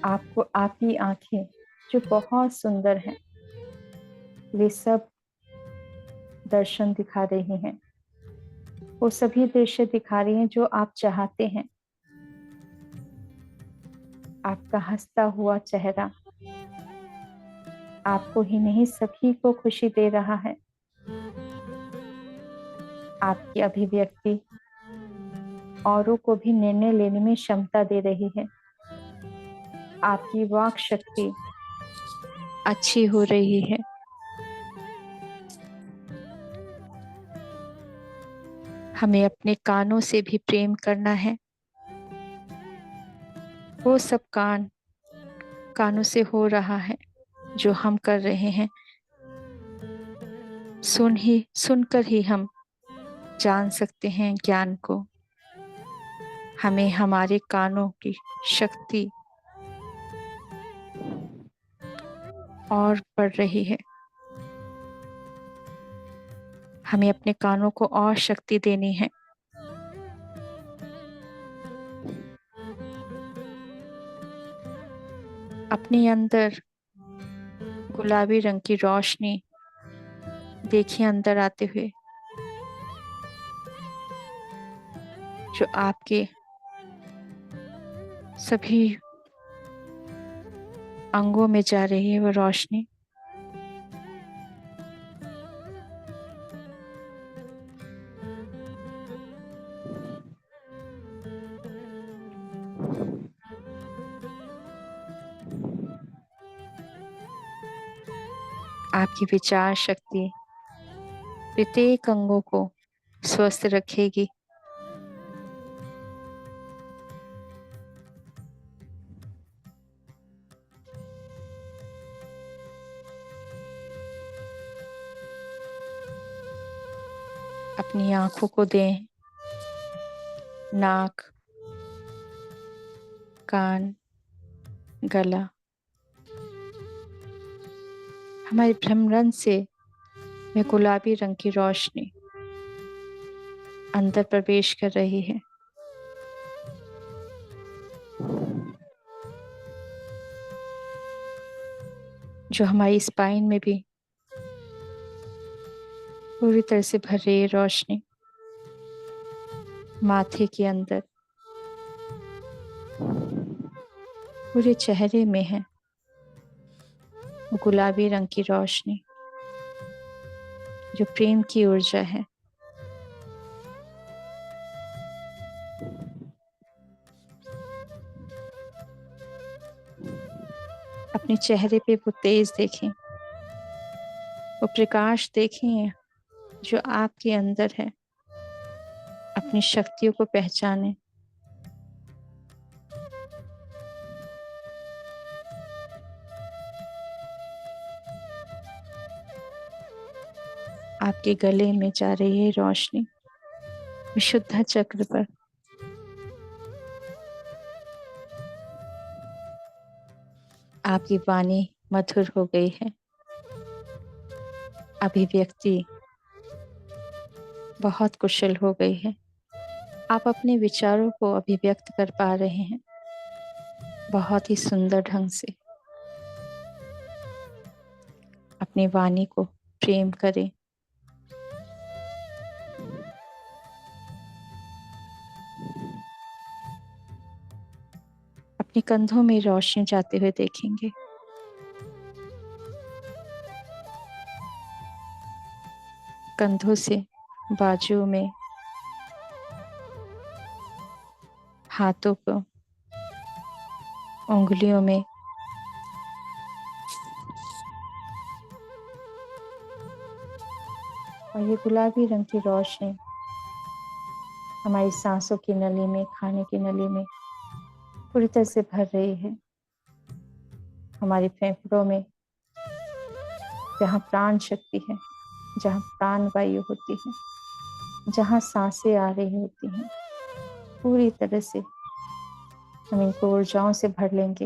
C: आपको आपकी आंखें जो बहुत सुंदर हैं, वे सब दर्शन दिखा रही हैं। वो सभी दृश्य दिखा रही हैं जो आप चाहते हैं। आपका हंसता हुआ चेहरा आपको ही नहीं, सभी को खुशी दे रहा है। आपकी अभिव्यक्ति औरों को भी निर्णय लेने में क्षमता दे रही है। आपकी वाक शक्ति अच्छी हो रही है। हमें अपने कानों से भी प्रेम करना है। वो सब कानों से हो रहा है जो हम कर रहे हैं। सुनकर ही हम जान सकते हैं ज्ञान को। हमें हमारे कानों की शक्ति और बढ़ रही है। हमें अपने कानों को और शक्ति देनी है। अपने अंदर गुलाबी रंग की रोशनी देखिए अंदर आते हुए, जो आपके सभी अंगों में जा रही है। वो रोशनी आपकी विचार शक्ति प्रत्येक अंगों को स्वस्थ रखेगी। अपनी आंखों को दें, नाक, कान, गला। हमारे भ्रमरण से वह गुलाबी रंग की रोशनी अंदर प्रवेश कर रही है। जो हमारी स्पाइन में भी पूरी तरह से भर रही है रोशनी। माथे के अंदर, पूरे चेहरे में है गुलाबी रंग की रोशनी, जो प्रेम की ऊर्जा है। अपने चेहरे पे वो तेज देखें, वो प्रकाश देखें जो आपके अंदर है। अपनी शक्तियों को पहचानें। आपके गले में जा रही है रोशनी विशुद्ध चक्र पर। आपकी वाणी मधुर हो गई है। अभिव्यक्ति बहुत कुशल हो गई है। आप अपने विचारों को अभिव्यक्त कर पा रहे हैं बहुत ही सुंदर ढंग से। अपनी वाणी को प्रेम करें। अपने कंधों में रोशनी जाते हुए देखेंगे। कंधों से बाजू में, हाथों को, उंगलियों में, और ये गुलाबी रंग की रोशनी हमारी सांसों की नली में, खाने की नली में पूरी तरह से भर रही है। हमारे फेफड़ों में, जहाँ प्राण शक्ति है, जहाँ प्राण वायु होती है, जहाँ सांसें आ रही होती हैं, पूरी तरह से हम इनको ऊर्जाओं से भर लेंगे।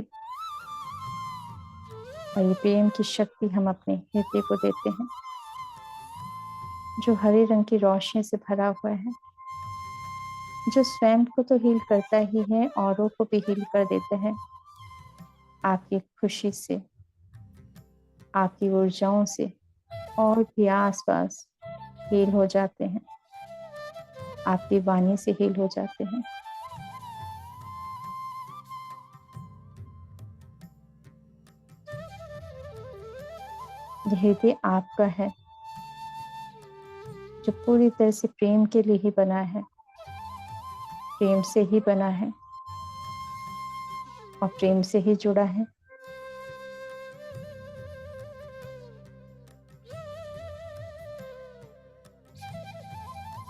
C: और ये प्रेम की शक्ति हम अपने हृदय को देते हैं, जो हरे रंग की रोशनी से भरा हुआ है, जो स्वयं को तो हील करता ही है, औरों को भी हील कर देता है। आपकी खुशी से, आपकी ऊर्जाओं से और भी आसपास हील हो जाते हैं, आपकी वाणी से हील हो जाते हैं। हृदय आपका है, जो पूरी तरह से प्रेम के लिए ही बना है, प्रेम से ही बना है और प्रेम से ही जुड़ा है।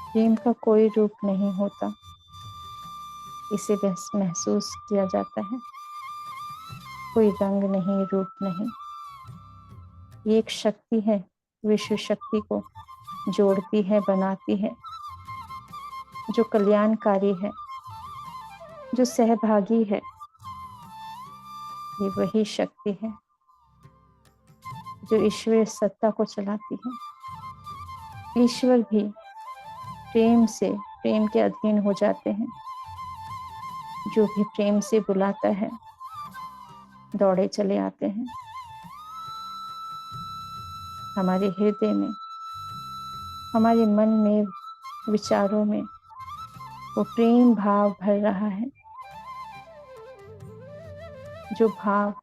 C: प्रेम का कोई रूप नहीं होता, इसे बस महसूस किया जाता है। कोई रंग नहीं, रूप नहीं, ये एक शक्ति है, विश्व शक्ति को जोड़ती है, बनाती है, जो कल्याणकारी है, जो सहभागी है। ये वही शक्ति है जो ईश्वरीय सत्ता को चलाती है। ईश्वर भी प्रेम से, प्रेम के अधीन हो जाते हैं। जो भी प्रेम से बुलाता है, दौड़े चले आते हैं। हमारे हृदय में, हमारे मन में, विचारों में वो प्रेम भाव भर रहा है। जो भाव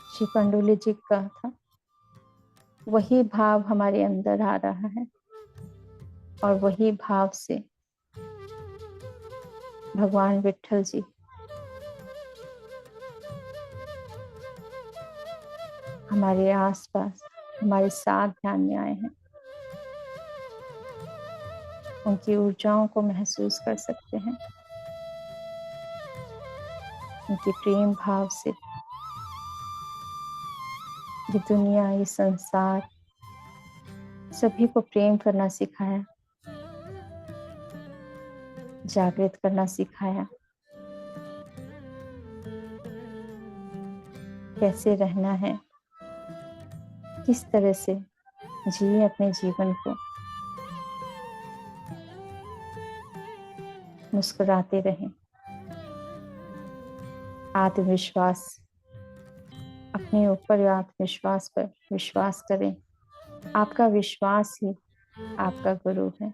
C: श्री पंडुली जी का था, वही भाव हमारे अंदर आ रहा है, और वही भाव से भगवान विट्ठल जी हमारे आसपास, हमारे साथ ध्यान में आए हैं। उनकी ऊर्जाओं को महसूस कर सकते हैं। उनके प्रेम भाव से ये दुनिया, ये संसार सभी को प्रेम करना सिखाया, जागृत करना सिखाया। कैसे रहना है, किस तरह से जिए अपने जीवन को, मुस्कुराते रहें। आत्मविश्वास, अपने ऊपर आत्मविश्वास पर विश्वास करें। आपका विश्वास ही आपका गुरु है।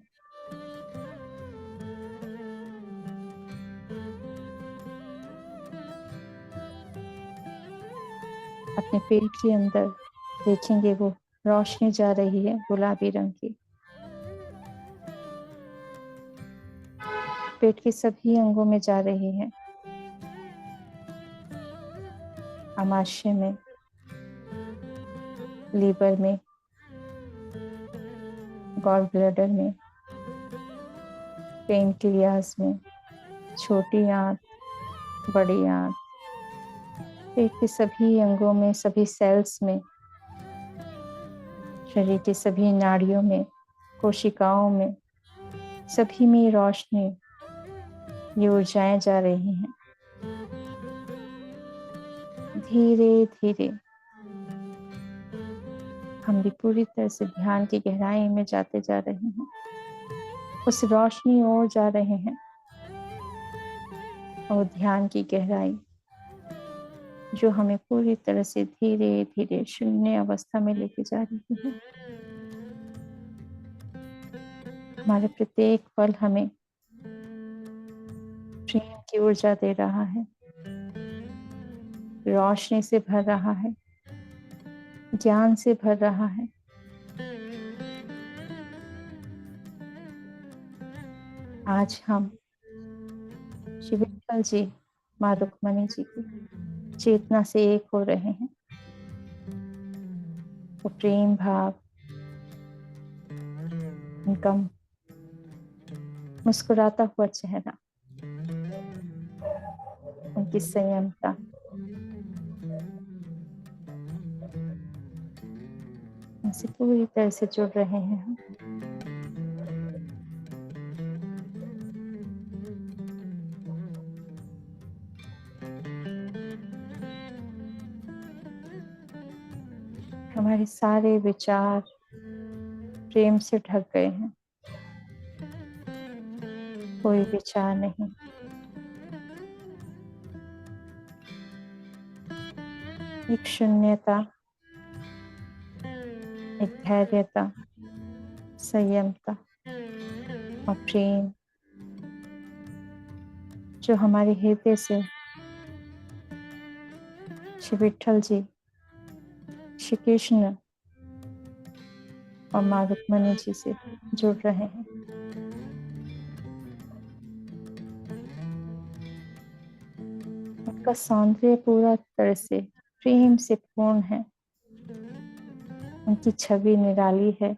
C: अपने पेट के अंदर देखेंगे वो रोशनी जा रही है, गुलाबी रंग की। पेट के सभी अंगों में जा रही है। आमाशय में, लीवर में, गॉल ब्लैडर में, पेनक्रियाज में, छोटी आंत, बड़ी आंत, पेट के सभी अंगों में, सभी सेल्स में, शरीर के सभी नाड़ियों में, कोशिकाओं में, सभी में रोशनी, ये ऊर्जाएं जा रही हैं। धीरे धीरे हम भी पूरी तरह से ध्यान की गहराई में जाते जा रहे हैं, उस रोशनी ओर जा रहे हैं। और ध्यान की गहराई जो हमें पूरी तरह से धीरे धीरे शून्य अवस्था में लेके जा रही है। हमारे प्रत्येक पल हमें प्रेम की ऊर्जा दे रहा है, रोशनी से भर रहा है, ज्ञान से भर रहा है। आज हम श्री विट्ठल जी, माँ रुक्मणी जी की चेतना से एक हो रहे हैं। वो प्रेम भाव, उनका मुस्कुराता हुआ चेहरा, उनकी संयमता, उनसे पूरी तरह से जुड़ रहे हैं हम। हमारे सारे विचार प्रेम से ढक गए हैं, कोई विचार नहीं। एक शून्यता, एक धैर्यता, संयमता और प्रेम जो हमारे हृदय से श्री विट्ठल जी, श्री कृष्ण और माँ रुक्मणी जी से जुड़ रहे हैं। उनका सौंदर्य पूरा तरह से प्रेम से पूर्ण है, उनकी छवि निराली है।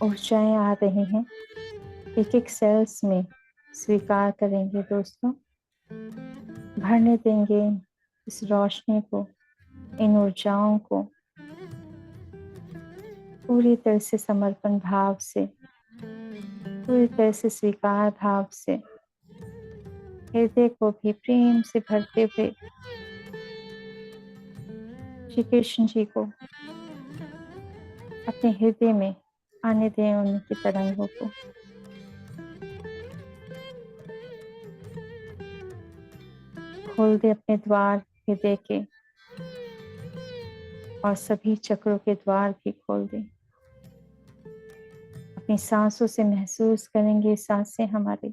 C: ऊर्जाएं आ रही हैं, एक एक सेल्स में स्वीकार करेंगे दोस्तों, भरने देंगे इस रोशनी को, इन ऊर्जाओं को पूरी तरह से समर्पण भाव से, पूरी तरह से स्वीकार भाव से, हृदय को भी प्रेम से भरते हुए श्री कृष्ण जी को अपने हृदय में आने दें, उनकी तरंगों को। खोल दे अपने द्वार हृदय के, और सभी चक्रों के द्वार भी खोल दे। अपनी सांसों से महसूस करेंगे, सांसें हमारे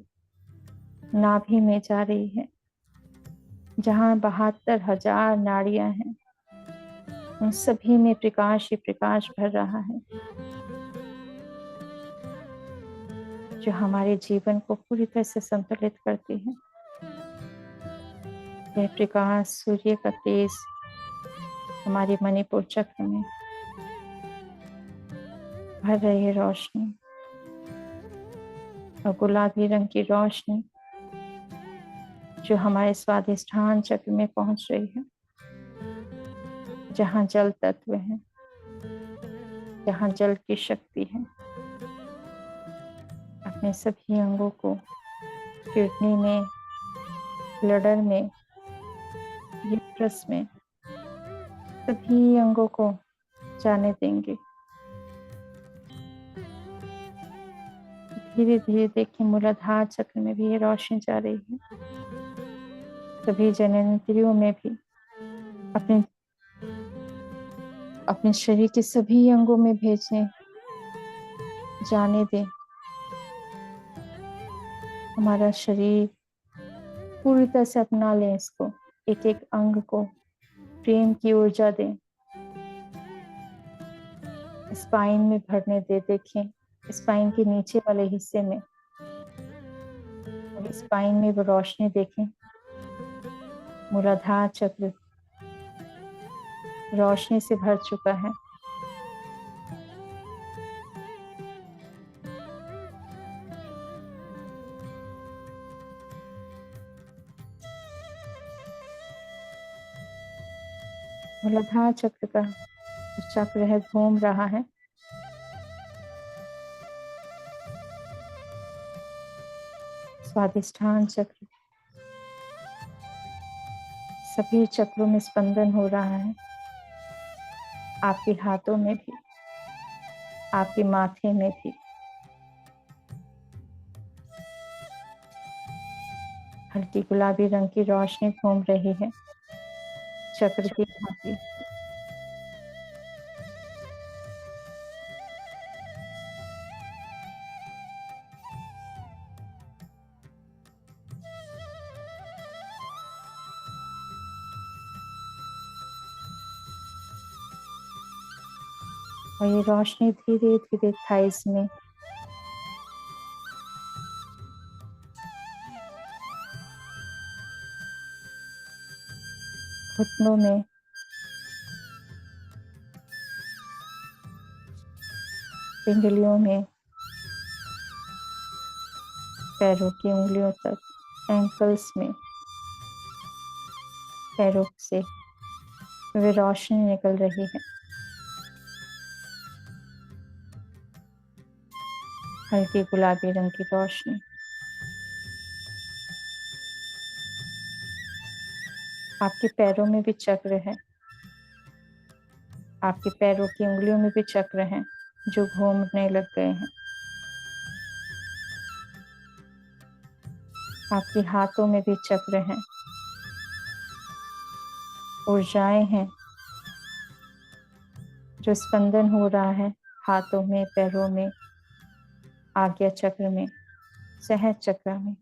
C: नाभि में जा रही है, जहाँ 72,000 नाड़ियां हैं, उन सभी में प्रकाश ही प्रकाश भर रहा है, जो हमारे जीवन को पूरी तरह से संतुलित करती है। यह प्रकाश सूर्य का तेज हमारे मणिपुर चक्र में भर रही है रोशनी, और गुलाबी रंग की रोशनी जो हमारे स्वादिष्ठान चक्र में पहुंच रही है, जहाँ जल तत्व है, जहाँ जल की शक्ति है। अपने सभी अंगों को, किडनी में, ब्लडर में, यूट्रस में, सभी अंगों को जाने देंगे। धीरे धीरे देखिए, मूलाधार चक्र में भी ये रोशनी जा रही है, सभी जननेंद्रियों में भी, अपने शरीर के सभी अंगों में भेजने, जाने दें। हमारा शरीर पूरी तरह से अपना लें इसको, एक एक अंग को प्रेम की ऊर्जा दें, स्पाइन में भरने दे। देखें स्पाइन के नीचे वाले हिस्से में, और स्पाइन में वो रोशनी देखें। मूलाधार चक्र रोशनी से भर चुका है। मूलाधार चक्र का चक्र है, घूम रहा है। स्वादिष्ठान चक्र, सभी चक्रों में स्पंदन हो रहा है, आपके हाथों में भी, आपके माथे में भी। हल्की गुलाबी रंग की रोशनी घूम रही है चक्र की भांति। और ये रोशनी धीरे धीरे थाइस में, घुटनों में, पिंडलियों में, पैरों की उंगलियों तक, एंकल्स में, पैरों से वे रोशनी निकल रही है। हल्की गुलाबी रंग की रोशनी आपके पैरों में भी चक्र है, आपके पैरों की उंगलियों में भी चक्र हैं जो घूमने लग गए हैं। आपके हाथों में भी चक्र हैं, ऊर्जाएं हैं जो स्पंदन हो रहा है हाथों में, पैरों में, आज्ञा चक्र में, सहज चक्र में।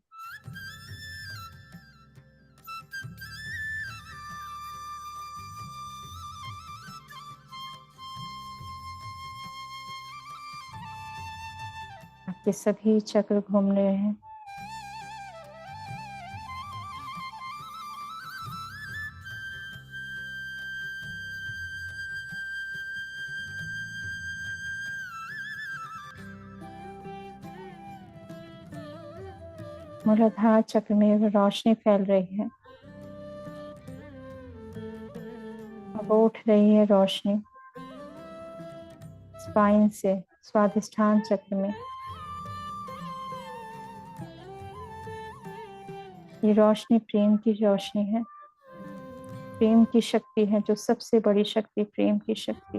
C: आपके सभी चक्र घूम रहे हैं। मूलाधार चक्र में रोशनी फैल रही है। अब उठ रही है रोशनी स्पाइन से स्वादिष्ठान चक्र में। ये रोशनी प्रेम की रोशनी है, प्रेम की शक्ति है, जो सबसे बड़ी शक्ति, प्रेम की शक्ति।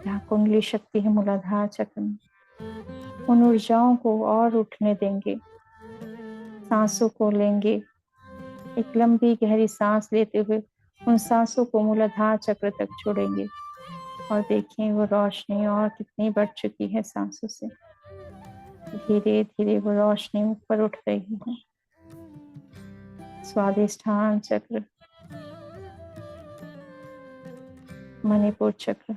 C: यहाँ कुंडली शक्ति है मूलाधार चक्र में। उन ऊर्जाओं को और उठने देंगे, सांसों को लेंगे, एक लंबी गहरी सांस लेते हुए उन सांसों को मूलाधार चक्र तक छोड़ेंगे और देखें वो रोशनी और कितनी बढ़ चुकी है सांसों से। धीरे धीरे वो रोशनी ऊपर उठ रही है। स्वादिष्ठान चक्र, मणिपुर चक्र,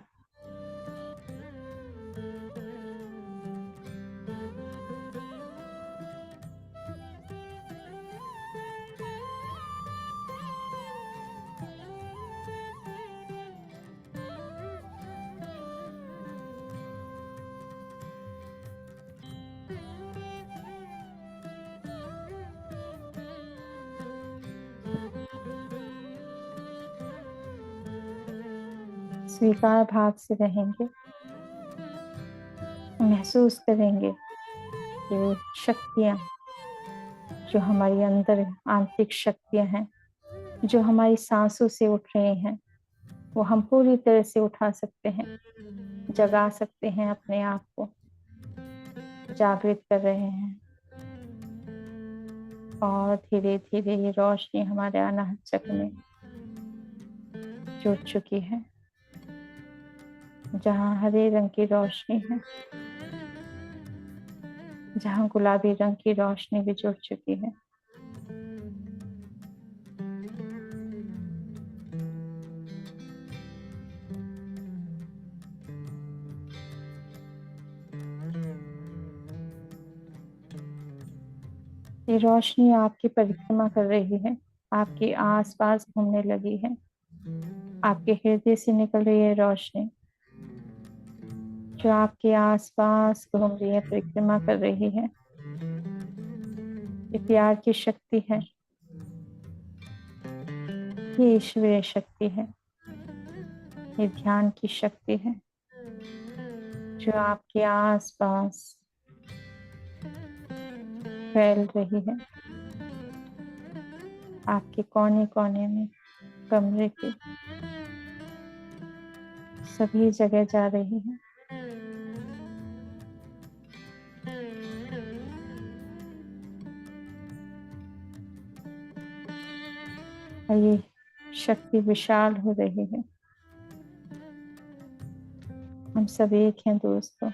C: स्वीकार भाव से रहेंगे। महसूस करेंगे कि वो शक्तियाँ जो हमारी अंदर आंतरिक शक्तियाँ हैं, जो हमारी सांसों से उठ रही हैं, वो हम पूरी तरह से उठा सकते हैं, जगा सकते हैं, अपने आप को जागृत कर रहे हैं। और धीरे धीरे ये रोशनी हमारे अनाहत चक्र में जुड़ चुकी है, जहाँ हरे रंग की रोशनी है, जहाँ गुलाबी रंग की रोशनी भी जुड़ चुकी है। ये रोशनी आपकी परिक्रमा कर रही है, आपके आसपास घूमने लगी है। आपके हृदय से निकल रही है रोशनी जो आपके आसपास घूम रही है, परिक्रमा कर रही है। ये प्यार की शक्ति है, ये ईश्वरीय शक्ति है, ये ध्यान की शक्ति है जो आपके आसपास फैल रही है। आपके कोने कोने में, कमरे के सभी जगह जा रही है। और ये शक्ति विशाल हो रही है। हम सब एक हैं दोस्तों,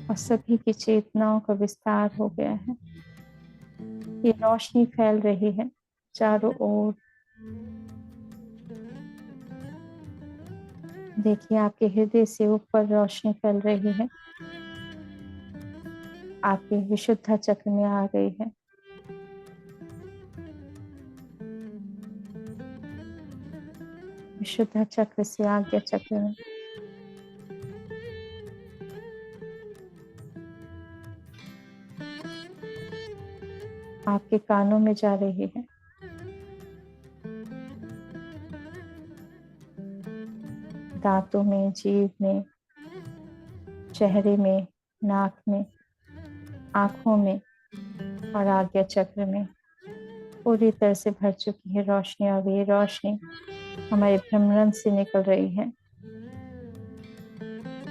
C: और सभी की चेतनाओं का विस्तार हो गया है। ये रोशनी फैल रही है चारों ओर। देखिए आपके हृदय से ऊपर रोशनी फैल रही है, आपके विशुद्ध चक्र में आ गई है। विशुद्ध चक्र से आज्ञा चक्र में, आपके कानों में जा रही है, दांतों में, जीभ में, चेहरे में, नाक में, आंखों में और आज्ञा चक्र में पूरी तरह से भर चुकी है रोशनी। और ये रोशनी हमारे भ्रमरण से निकल रही है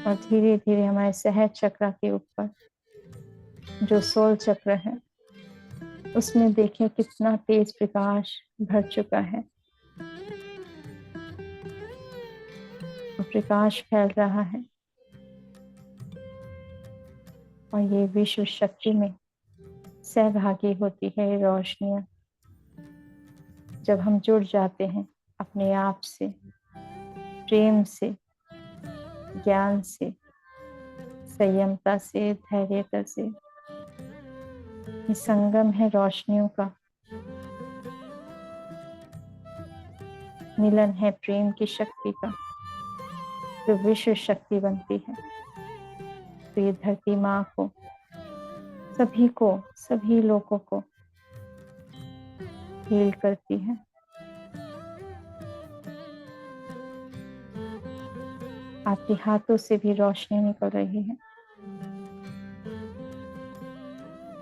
C: और धीरे धीरे हमारे सहज चक्र के ऊपर जो सोल चक्र है उसमें देखें कितना तेज प्रकाश भर चुका है और प्रकाश फैल रहा है। और ये विश्व शक्ति में सहभागी होती है ये रोशनियां, जब हम जुड़ जाते हैं अपने आप से, प्रेम से, ज्ञान से, संयमता से, धैर्यता से। ये संगम है रोशनियों का, मिलन है प्रेम की शक्ति का, जो विश्व शक्ति बनती है। तो ये धरती माँ को, सभी को, सभी लोगों को हील करती है। आपके हाथों से भी रोशनी निकल रही है।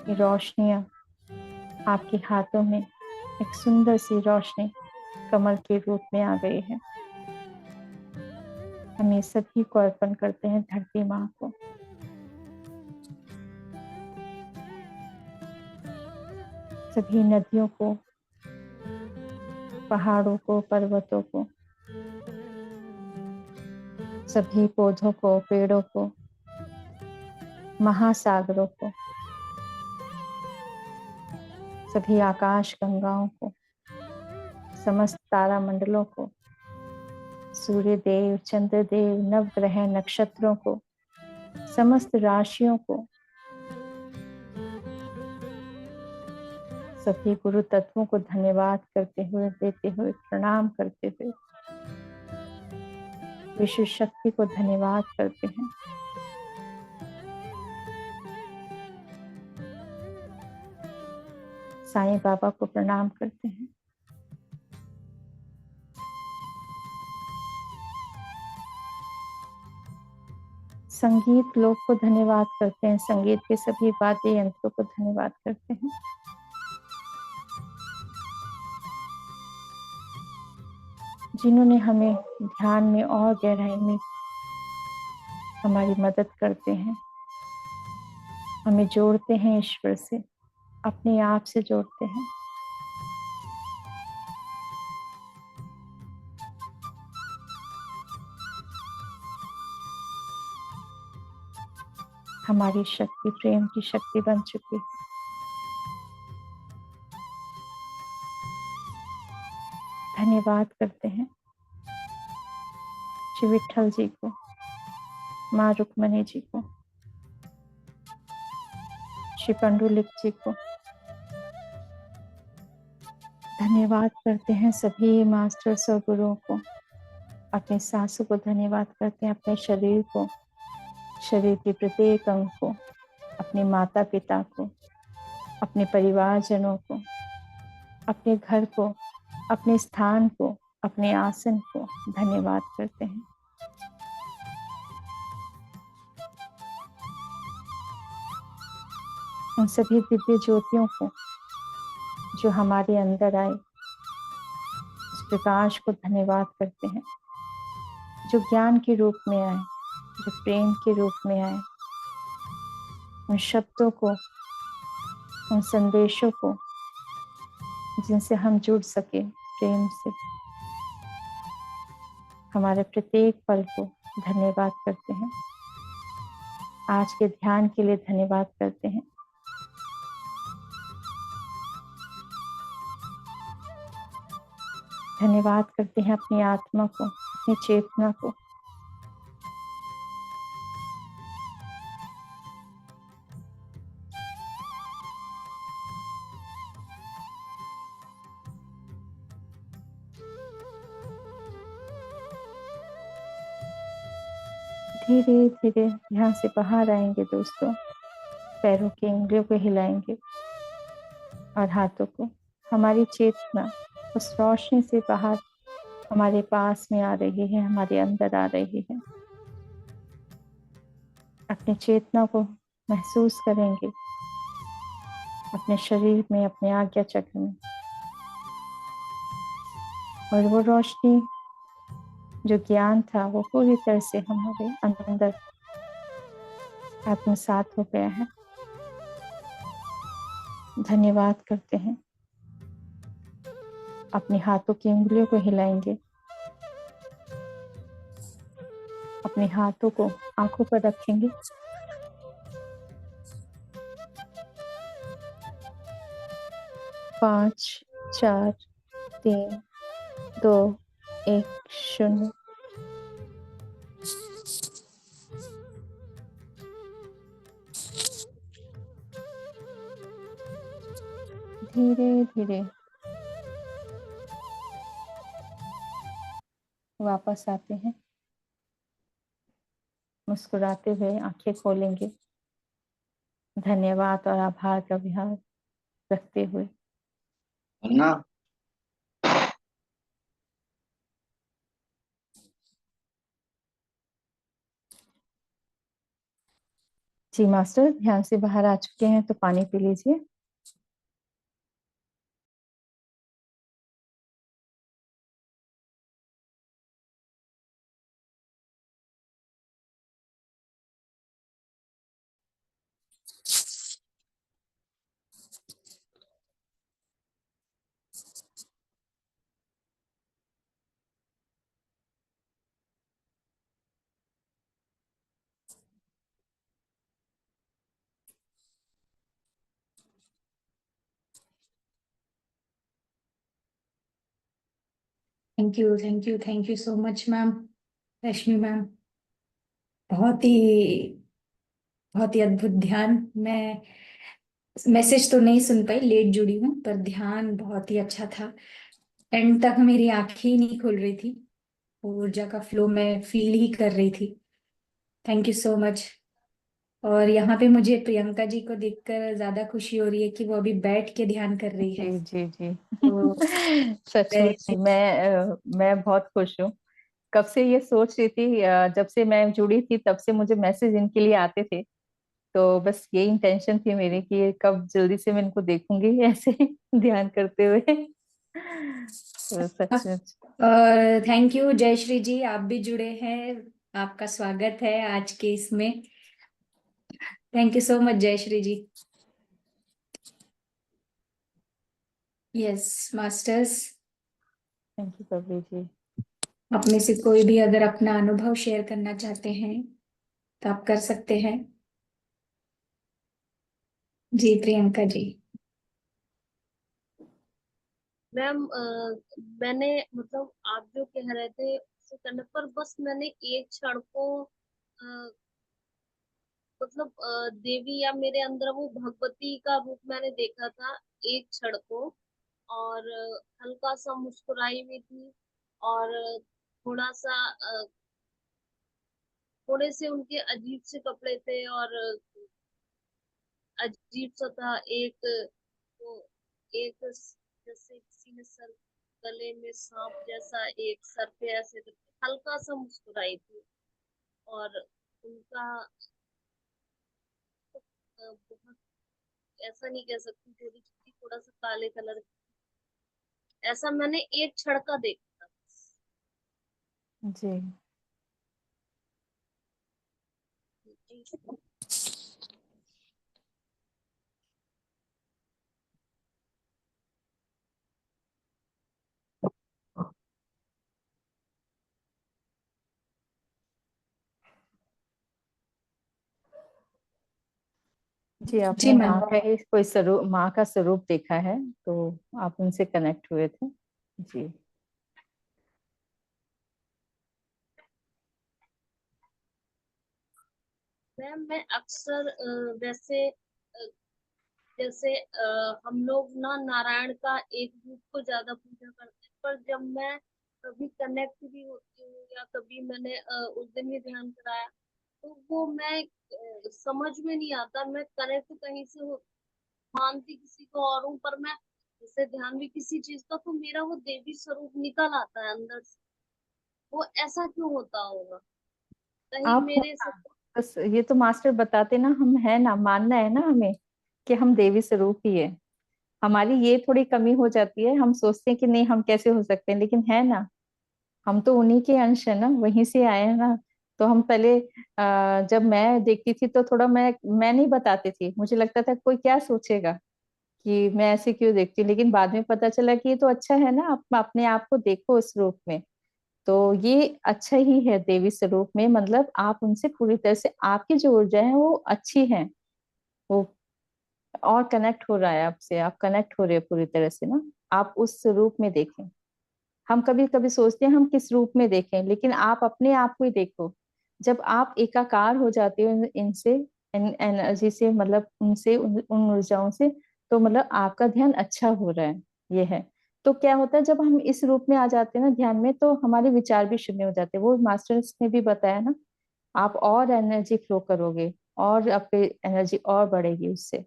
C: ये रोशनियां आपके हाथों में एक सुंदर सी रोशनी कमल के रूप में आ गई है। हम ये सभी को अर्पण करते हैं धरती माँ को। सभी नदियों को, पहाड़ों को, पर्वतों को, सभी पौधों को, पेड़ों को, महासागरों को, सभी आकाश गंगाओं को, समस्त तारा मंडलों को, सूर्य देव, चंद्र देव, नवग्रह, नक्षत्रों को, समस्त राशियों को, सभी गुरु तत्वों को धन्यवाद करते हुए, देते हुए, प्रणाम करते हुए विश्व शक्ति को धन्यवाद करते हैं। साईं बाबा को प्रणाम करते हैं। संगीत लोक को धन्यवाद करते हैं, संगीत के सभी वाद्य यंत्रों को धन्यवाद करते हैं। जिन्होंने हमें ध्यान में और गहराई में हमारी मदद करते हैं, हमें जोड़ते हैं ईश्वर से, अपने आप से जोड़ते हैं। हमारी शक्ति प्रेम की शक्ति बन चुकी है। धन्यवाद करते हैं श्री विठल जी को, माँ रुक्मणी जी को, श्री पंडुलिक जी को। धन्यवाद करते हैं सभी मास्टर्स और गुरुओं को। अपने सासू को धन्यवाद करते हैं, अपने शरीर को, शरीर के प्रत्येक अंग को, अपने माता पिता को, अपने परिवारजनों को, अपने घर को, अपने स्थान को, अपने आसन को धन्यवाद करते हैं। उन सभी दिव्य ज्योतियों को जो हमारे अंदर आए, उस प्रकाश को धन्यवाद करते हैं, जो ज्ञान के रूप में आए, जो प्रेम के रूप में आए। उन शब्दों को, उन संदेशों को जिनसे हम जुड़ सके प्रेम से, हमारे प्रत्येक पल को धन्यवाद करते हैं। आज के ध्यान के लिए धन्यवाद करते हैं। धन्यवाद करते हैं अपनी आत्मा को, अपनी चेतना को, धीरे धीरे ध्यान से बाहर आएंगे दोस्तों। पैरों की उंगलियों को हिलाएंगे और हाथों को। हमारी चेतना उस रोशनी से बाहर हमारे पास में आ रही है, हमारे अंदर आ रही है। अपनी चेतना को महसूस करेंगे अपने शरीर में, अपने आज्ञा चक्र में। और वो रोशनी, जो ज्ञान था, वो पूरी तरह से हमारे अंदर आत्मसात हो गया है। धन्यवाद करते हैं। अपने हाथों की उंगलियों को हिलाएंगे। अपने हाथों को आंखों पर रखेंगे। पाँच, 4, 3, 2, 1, 0। धीरे धीरे वापस आते हैं। मुस्कुराते हुए आंखें खोलेंगे, धन्यवाद और आभार का विहार रखते हुए।
A: अन्ना,
C: जी मास्टर, ध्यान से बाहर आ चुके हैं तो पानी पी लीजिए।
E: Thank you so much ma'am, Rashmi ma'am. बहुत ही अद्भुत ध्यान। मैं मैसेज तो नहीं सुन पाई, लेट जुड़ी हूँ, पर ध्यान बहुत ही अच्छा था। एंड तक मेरी आंखें ही नहीं खुल रही थी, ऊर्जा का फ्लो मैं फील ही कर रही थी। Thank you so much. और यहाँ पे मुझे प्रियंका जी को देखकर ज्यादा खुशी हो रही है कि वो अभी बैठ के ध्यान कर रही है।
C: जी जी जी।
E: तो वेरी
C: सचमुच मैं बहुत खुश हूँ। कब से ये सोच रही थी, जब से मैं जुड़ी थी तब से मुझे मैसेज इनके लिए आते थे। तो बस ये इंटेंशन थी मेरी कि कब जल्दी से मैं इनको देखूंगी ऐसे ध्यान करते हुए। तो सचमुच
E: और थैंक यू जयश्री जी, आप भी जुड़े हैं, आपका स्वागत है आज के इसमें। Thank you so much Jayashree ji. Yes masters,
C: thank you Kabir ji.
E: आप में से कोई भी अगर अपना अनुभव शेयर करना चाहते हैं तो आप कर सकते हैं। जी प्रियंका जी।
F: मैम, मैंने मतलब आप जो कह रहे थे उसे करने पर बस मैंने एक क्षण को अ, मतलब देवी या मेरे अंदर वो भगवती का रूप मैंने देखा था एक क्षण को। और हल्का सा मुस्कुराई हुई थी। और थोड़ा सा थोड़े से उनके अजीब से कपड़े थे और अजीब सा था एक वो एक जैसे किसी ने सर गले में सांप जैसा एक सर पे ऐसे करके हल्का सा मुस्कुराई थी। और उनका बहुत ऐसा नहीं कह सकती, थोड़ी सी थोड़ा सा काले कलर ऐसा मैंने एक क्षण का देखा था।
C: जी
F: जी।
C: जी,
E: जी
C: आपने
E: मैम।
C: माँ का ही कोई स्वरूप, माँ का स्वरूप देखा है तो आप उनसे कनेक्ट हुए थे। जी
F: मैम मैं अक्सर वैसे जैसे हम लोग ना नारायण का एक रूप को ज्यादा पूजा करते हैं, पर जब मैं कभी कनेक्ट भी होती हूँ या कभी मैंने उस दिन भी ध्यान कराया तो वो मैं समझ में नहीं आता, मैं कनेक्ट कहीं से मानती किसी को और हूँ, पर मैं जैसे ध्यान भी किसी चीज का, तो मेरा वो देवी स्वरूप निकल आता है अंदर से। वो ऐसा क्यों होता होगा, कहीं
C: आप
F: मेरे से।
C: बस ये तो मास्टर बताते ना, हम है ना, मानना है ना हमें कि हम देवी स्वरूप ही है। हमारी ये थोड़ी कमी हो जाती है, हम सोचते हैं कि नहीं हम कैसे हो सकते हैं, लेकिन है ना, हम तो उन्हीं के अंश है ना, वहीं से आए हैं ना। तो हम पहले जब मैं देखती थी तो थोड़ा मैं नहीं बताती थी, मुझे लगता था कोई क्या सोचेगा कि मैं ऐसे क्यों देखती हूँ, लेकिन बाद में पता चला कि ये तो अच्छा है ना, आप अपने आप को देखो उस रूप में। तो ये अच्छा ही है देवी स्वरूप में, मतलब आप उनसे पूरी तरह से, आपकी जो ऊर्जा है वो अच्छी है, वो और कनेक्ट हो रहा है आपसे, आप कनेक्ट हो रहे हो पूरी तरह से ना। आप उस रूप में देखें। हम कभी कभी सोचते हैं हम किस रूप में देखें, लेकिन आप अपने आप को ही देखो। जब आप एकाकार हो जाते हो इनसे, एनर्जी से, मतलब उनसे, उन ऊर्जाओं से, तो मतलब आपका ध्यान अच्छा हो रहा है, ये है। तो क्या होता है जब हम इस रूप में आ जाते हैं ना ध्यान में, तो हमारे विचार भी शून्य हो जाते हैं, वो मास्टर्स ने भी बताया ना। आप और एनर्जी फ्लो करोगे, और आपकी एनर्जी और बढ़ेगी उससे।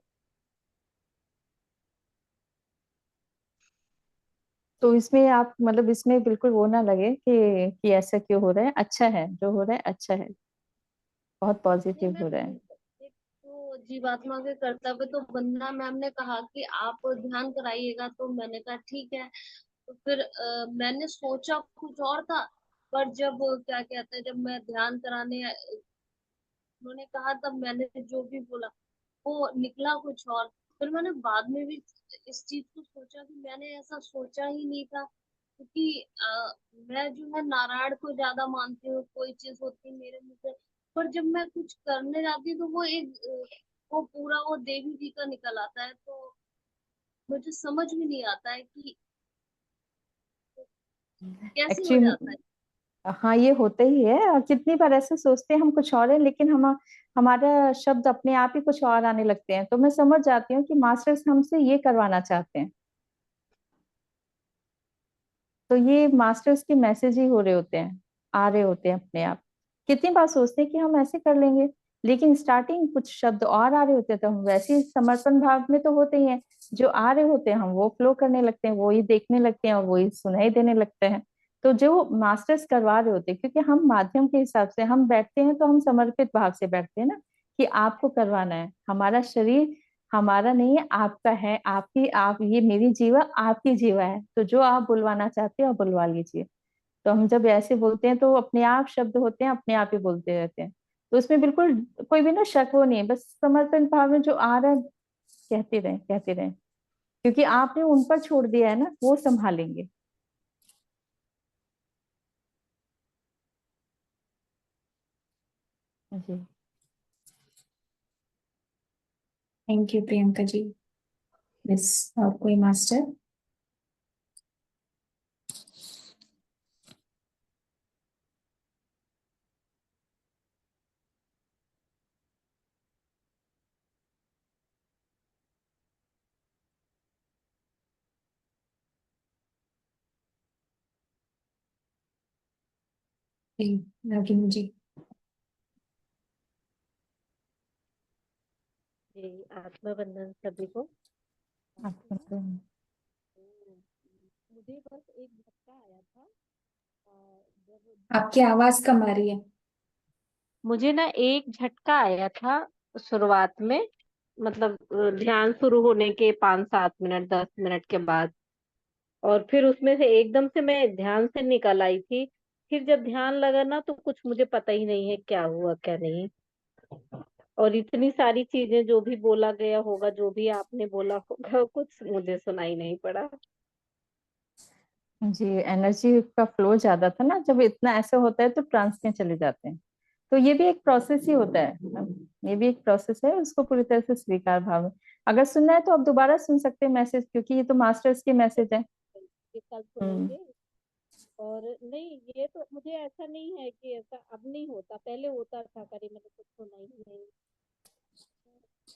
C: तो इसमें आप मतलब इसमें बिल्कुल वो ना लगे कि ऐसा क्यों हो रहा है, अच्छा है जो हो रहा है, अच्छा है, बहुत
F: नहीं
C: पॉजिटिव हो
F: मैम,
C: रहा है।
F: एक तो जीवात्मा के कर्तव्य तो वंदना मैम ने कहा कि आप ध्यान कराइएगा, तो मैंने कहा ठीक है। तो फिर मैंने सोचा कुछ और था, पर जब क्या कहते हैं, जब मैं ध्यान कराने उन्होंने कहा, तब मैंने जो भी बोला वो निकला कुछ और। फिर मैंने बाद में भी इस चीज को सोचा कि मैंने ऐसा सोचा ही नहीं था, क्योंकि मैं जो है नारायण को ज्यादा मानती हूँ, कोई चीज होती है मेरे मुंह से, पर जब मैं कुछ करने जाती हूँ तो वो वो पूरा वो देवी जी का निकल आता है। तो मुझे समझ में नहीं आता है कि कैसे हो जाता
C: एक्चुअली
F: है।
C: हाँ, ये होता ही है, और कितनी बार ऐसे सोचते हैं हम कुछ और है, लेकिन हम हमारा शब्द अपने आप ही कुछ और आने लगते हैं, तो मैं समझ जाती हूँ कि मास्टर्स हमसे ये करवाना चाहते हैं। तो ये मास्टर्स के मैसेज ही हो रहे होते हैं, आ रहे होते हैं अपने आप। कितनी बार सोचते हैं कि हम ऐसे कर लेंगे, लेकिन स्टार्टिंग कुछ शब्द और आ रहे होते हैं, तो हम वैसे ही समर्पण भाव में तो होते ही हैं। जो आ रहे होते हैं हम वो फ्लो करने लगते हैं, वो ही देखने लगते हैं, और वही सुनाई देने लगते हैं। तो जो मास्टर्स करवा रहे होते हैं, क्योंकि हम माध्यम के हिसाब से हम बैठते हैं, तो हम समर्पित भाव से बैठते हैं ना, कि आपको करवाना है, हमारा शरीर हमारा नहीं है, आपका है, आपकी, आप, ये मेरी जीवा आपकी जीवा है, तो जो आप बुलवाना चाहते हो आप बुलवा लीजिए। तो हम जब ऐसे बोलते हैं तो अपने आप शब्द होते हैं, अपने आप ही बोलते रहते हैं। तो उसमें बिल्कुल कोई भी ना शक वो नहीं है, बस समर्पण भाव में जो आ रहा है कहते रहे, कहते रहे, क्योंकि आपने उन पर छोड़ दिया है ना, वो संभालेंगे। जी।
E: Thank you Priyanka ji. बस, और कोई मास्टर? जी, नागिन जी।
G: जी, आत्मा बंधन सभी को।
C: आपको
G: मुझे बस एक झटका आया था, जब
E: आपकी आवाज कम आ रही है।
G: मुझे ना एक झटका आया था शुरुआत में, मतलब ध्यान शुरू होने के 5-7 मिनट 10 मिनट के बाद, और फिर उसमें से एकदम से मैं ध्यान से निकल आई थी। फिर जब ध्यान लगा ना, तो कुछ मुझे पता ही नहीं है क्या हुआ क्या नहीं। और इतनी सारी चीजें जो भी बोला गया होगा, जो भी आपने बोला होगा, कुछ मुझे सुनाई नहीं पड़ा।
C: जी, एनर्जी का फ्लो ज्यादा था ना, जब इतना ऐसा होता है तो ट्रांस में चले जाते हैं। तो ये भी एक प्रोसेस ही होता है, ये भी एक प्रोसेस है, उसको पूरी तरह से स्वीकार भाव में। अगर सुनना है तो आप दोबारा सुन सकते हैं मैसेज, क्योंकि ये तो मास्टर्स के मैसेज है।
G: ये कल
C: हम्म।
G: सुनेंगे। और नहीं, ये तो मुझे ऐसा नहीं है कि ऐसा अब नहीं होता, पहले होता था, करे मैंने कुछ सुना ही नहीं।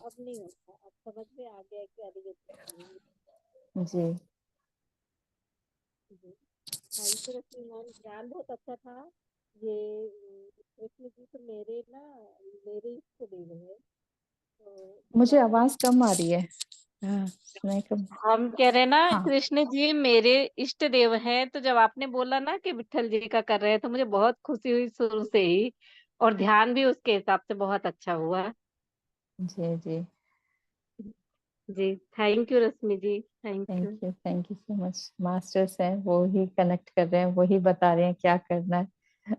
G: अब नहीं होता, अब समझ में आ गया कि अरे ये कुछ नहीं
C: जी।
G: है। जी, थैंक यू रश्मि मैम, ध्यान बहुत अच्छा था। ये कृष्ण जी तो मेरे इष्ट देव है। तो जब
C: मुझे
G: आपने
C: आवाज कम आ रही है। हाँ, नहीं कम।
G: हम कह रहे हैं ना
C: हाँ
G: कृष्ण जी मेरे इष्ट देव हैं, तो जब आपने बोला ना कि विट्ठल जी का कर रहे हैं तो मुझे बहुत खुशी हुई शुरू से ही, और ध्यान भी उसके हिसाब से बहुत अच्छा हुआ।
C: जी जी।
G: जी thank you Rashmi ji, thank you.
C: Thank you so much. Masters हैं, वो ही कनेक्ट कर रहे हैं, वो ही बता रहे हैं क्या करना है।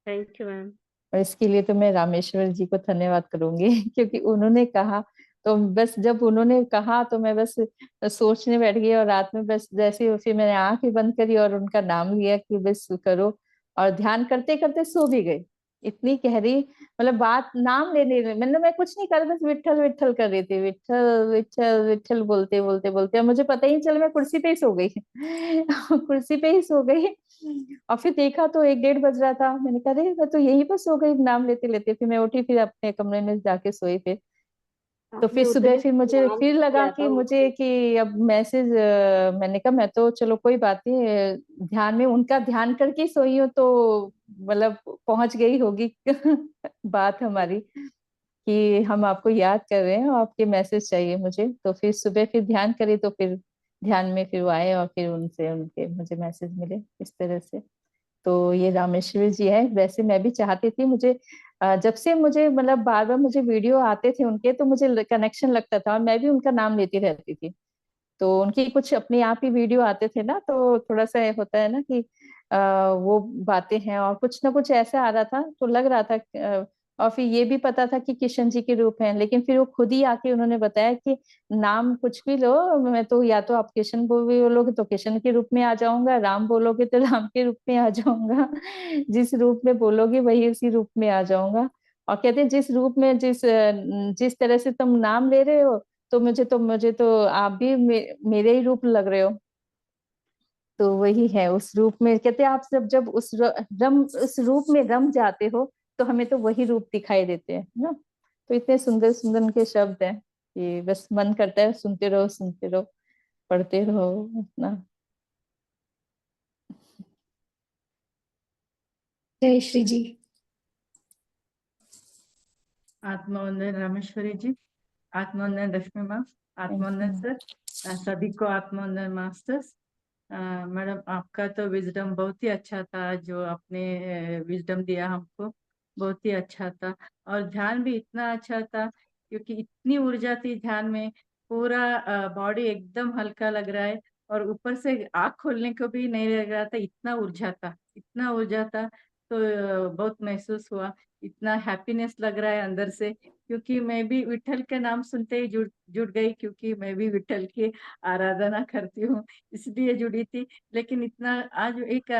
G: Thank you ma'am.
C: और इसके लिए तो मैं रामेश्वर जी को धन्यवाद करूंगी क्योंकि उन्होंने कहा, तो बस जब उन्होंने कहा तो मैं बस सोचने बैठ गई, और रात में बस जैसे ही फिर मैंने आंख ही बंद करी और उनका नाम लिया कि बस करो, और ध्यान करते करते सो भी गई। इतनी गहरी, मतलब बात नाम लेने में, मतलब मैं कुछ नहीं कर रही, बस विट्ठल विट्ठल कर रही थी, विट्ठल विट्ठल विट्ठल बोलते बोलते बोलते, और मुझे पता ही नहीं चला, मैं कुर्सी पे ही सो गई। कुर्सी पे ही सो गई। और फिर देखा तो 1-1:30 बज रहा था, मैंने कहा अरे मैं तो यहीं पर सो गई नाम लेते लेते, फिर मैं उठी, फिर अपने कमरे में जाके सोई फिर। तो
G: आपने
C: फिर सुबह
G: उतने
C: फिर मुझे
G: ध्यान
C: फिर
G: से
C: लगा
G: किया था
C: कि मुझे
G: उसको।
C: कि अब मैसेज, मैंने कहा मैं तो चलो कोई बात नहीं, ध्यान में उनका ध्यान करके ही सोई हूँ, तो मतलब पहुंच गई होगी बात हमारी, कि हम आपको याद कर रहे हैं और आपके मैसेज चाहिए मुझे। तो फिर सुबह फिर ध्यान करी, तो फिर ध्यान में फिर वो आए, और फिर उनसे उनके मुझे मैसेज मिले इस तरह से। तो ये रामेश्वर जी है। वैसे मैं भी चाहती थी, मुझे जब से मुझे मतलब बार बार मुझे वीडियो आते थे उनके, तो मुझे कनेक्शन लगता था, और मैं भी उनका नाम लेती रहती थी। तो उनकी कुछ अपने आप ही वीडियो आते थे ना, तो थोड़ा सा होता है ना कि वो बातें हैं, और कुछ ना कुछ ऐसा आ रहा था, तो लग रहा था और फिर ये भी पता था कि किशन जी के रूप हैं, लेकिन फिर वो खुद ही आके उन्होंने बताया कि नाम कुछ भी लो, मैं तो या तो आप किशन बोलोगे तो किशन के रूप में आ जाऊंगा, राम बोलोगे तो राम के रूप में आ जाऊंगा, जिस रूप में बोलोगे वही उसी रूप में आ जाऊंगा। और कहते हैं जिस रूप में जिस तरह से तुम नाम ले रहे हो, तो मुझे तो आप भी मेरे ही रूप लग रहे हो। तो वही है, उस रूप में कहते हैं आप सब जब उस रूप में रम जाते हो, तो हमें तो वही रूप दिखाई देते हैं ना। तो इतने सुंदर सुंदर उनके शब्द हैं कि बस मन करता है सुनते रहो, पढ़ते रहो अपना।
E: जय श्री जी।
H: आत्मवंदन रामेश्वरी जी, आत्मवंदन रश्मि मैम, आत्मवंदन सर, सभी को आत्मवंदन मास्टर्स। मैडम आपका तो विजडम बहुत ही अच्छा था, जो आपने विजडम दिया हमको, बहुत ही अच्छा था। और ध्यान भी इतना अच्छा था, क्योंकि इतनी ऊर्जा थी ध्यान में, पूरा बॉडी एकदम हल्का लग रहा है, और ऊपर से आँख खोलने को भी नहीं लग रहा था, इतना ऊर्जा था, इतना ऊर्जा था। तो बहुत महसूस हुआ, इतना हैप्पीनेस लग रहा है अंदर से, क्योंकि मैं भी विट्ठल के नाम सुनते ही जुड़ जुड़ गई, क्योंकि मैं भी विट्ठल की आराधना करती हूँ, इसलिए जुड़ी थी। लेकिन इतना आज एक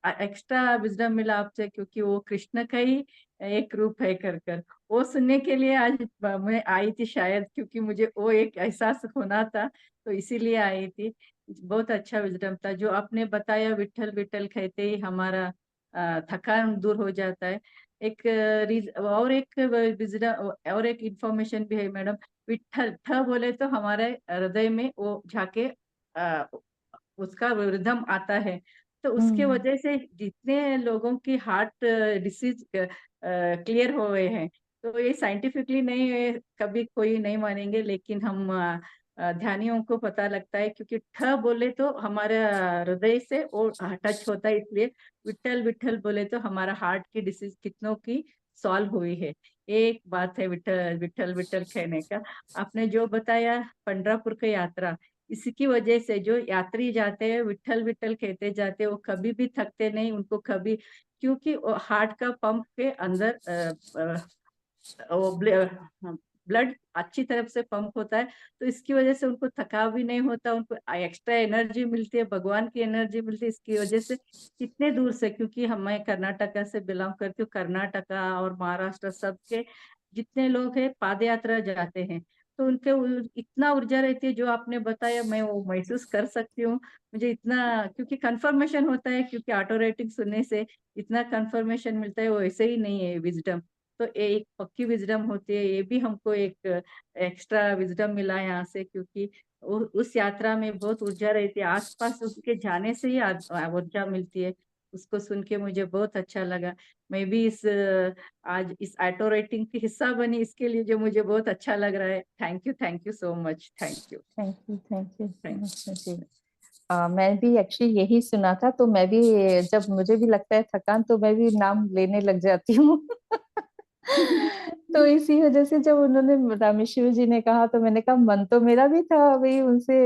H: एक्स्ट्रा विजडम मिला आपसे, क्योंकि वो कृष्ण का ही एक रूप है कर कर, वो सुनने के लिए आज मैं आई थी शायद, क्योंकि मुझे वो एक एहसास होना था, तो इसीलिए आई थी। बहुत अच्छा विजडम था जो आपने बताया, विट्ठल विट्ठल कहते ही हमारा थकान दूर हो जाता है। एक और एक विजडम और एक इंफॉर्मेशन भी है मैडम, विट्ठल ठ बोले तो हमारे हृदय में वो जाके उसका रिदम आता है, तो उसके
C: हम्म
H: वजह से जितने लोगों की हार्ट डिसीज क्लियर हो गए हैं, तो ये साइंटिफिकली नहीं है, कभी कोई नहीं मानेंगे, लेकिन हम ध्यानियों को पता लगता है, क्योंकि ठ बोले तो हमारे हृदय से वो टच होता है, इसलिए विट्ठल विट्ठल बोले तो हमारा हार्ट की डिसीज कितनों की सॉल्व हुई है। एक बात है विट्ठल विट्ठल विट्ठल कहने का। आपने जो बताया पंढरपुर की यात्रा, इसकी वजह से जो यात्री जाते हैं विट्ठल विट्ठल कहते जाते हैं, वो कभी भी थकते नहीं, उनको कभी, क्योंकि हार्ट का पंप के अंदर वो ब्लड अच्छी तरफ से पंप होता है, तो इसकी वजह से उनको थकाव भी नहीं होता, उनको एक्स्ट्रा एनर्जी मिलती है, भगवान की एनर्जी मिलती है, इसकी वजह से कितने दूर से, क्योंकि मैं कर्नाटका से बिलोंग करती हूँ, कर्नाटका और महाराष्ट्र सबके जितने लोग हैं पाद यात्रा जाते हैं, तो उनके इतना ऊर्जा रहती है, जो आपने बताया मैं वो महसूस कर सकती हूँ। मुझे इतना, क्योंकि कंफर्मेशन होता है, क्योंकि ऑटो रेटिंग सुनने से इतना कंफर्मेशन मिलता है, वो ऐसे ही नहीं है विजडम, तो एक पक्की विजडम होती है, ये भी हमको एक एक्स्ट्रा विजडम मिला यहाँ से, क्योंकि उस यात्रा में बहुत ऊर्जा रहती है, आसपास उसके जाने से ही ऊर्जा मिलती है, उसको सुन के मुझे बहुत अच्छा लगा। मैं भी इस आज इस ऑटो राइटिंग की हिस्सा बनी, इसके लिए जो मुझे बहुत अच्छा लग रहा है। Thank you so much. Thank you.
C: Thank you. मैं भी एक्चुअली यही सुना था, तो मैं भी जब मुझे भी लगता है थकान तो मैं भी नाम लेने लग जाती हूँ। तो इसी वजह से जब उन्होंने रामेश्वर जी ने कहा तो मैंने कहा मन तो मेरा भी था भाई उनसे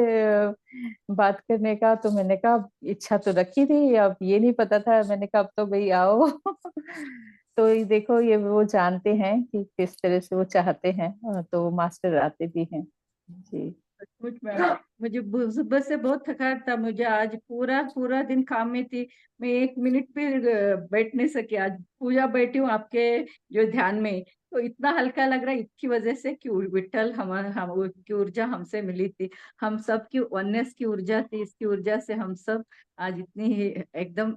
C: बात करने का, तो मैंने कहा इच्छा तो रखी थी, अब ये नहीं पता था। मैंने कहा अब तो भाई आओ। तो ये देखो, ये वो जानते हैं कि किस तरह से वो चाहते हैं, तो मास्टर आते भी हैं जी।
H: सचमुच मैम, मुझे सुबह से बहुत थकान था। मुझे आज पूरा पूरा दिन काम में थी। मैं 1 मिनट भी बैठ नहीं सकी। आज पूजा बैठी हूँ आपके जो ध्यान में, तो इतना हल्का लग रहा है। इसकी वजह से कि विठल हम की ऊर्जा हमसे मिली थी, हम सब की वननेस की ऊर्जा थी। इसकी ऊर्जा से हम सब आज इतनी ही एकदम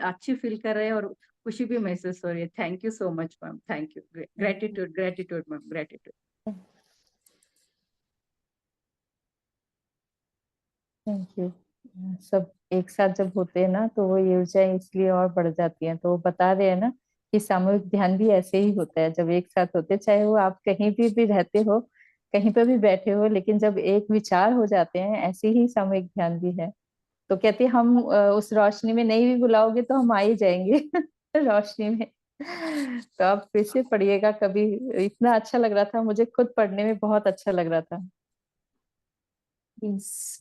H: अच्छी फील कर रहे हैं और खुशी भी महसूस हो रही है। Thank you so much ma'am. Thank you. Gratitude ma'am, gratitude.
C: Thank you. सब एक साथ जब होते हैं ना तो वो ऊर्जा इसलिए और बढ़ जाती है। तो वो बता रहे हैं ना कि सामूहिक ध्यान भी ऐसे ही होता है जब एक साथ होते हैं, चाहे वो आप कहीं भी रहते हो, कहीं पर भी बैठे हो, लेकिन जब एक विचार हो जाते हैं, ऐसे ही सामूहिक ध्यान भी है। तो कहते हैं हम उस रोशनी में नहीं भी बुलाओगे तो हम आ ही जाएंगे रोशनी में। तो आप फिर से पढ़िएगा कभी। इतना अच्छा लग रहा था, मुझे खुद पढ़ने में बहुत अच्छा लग रहा था।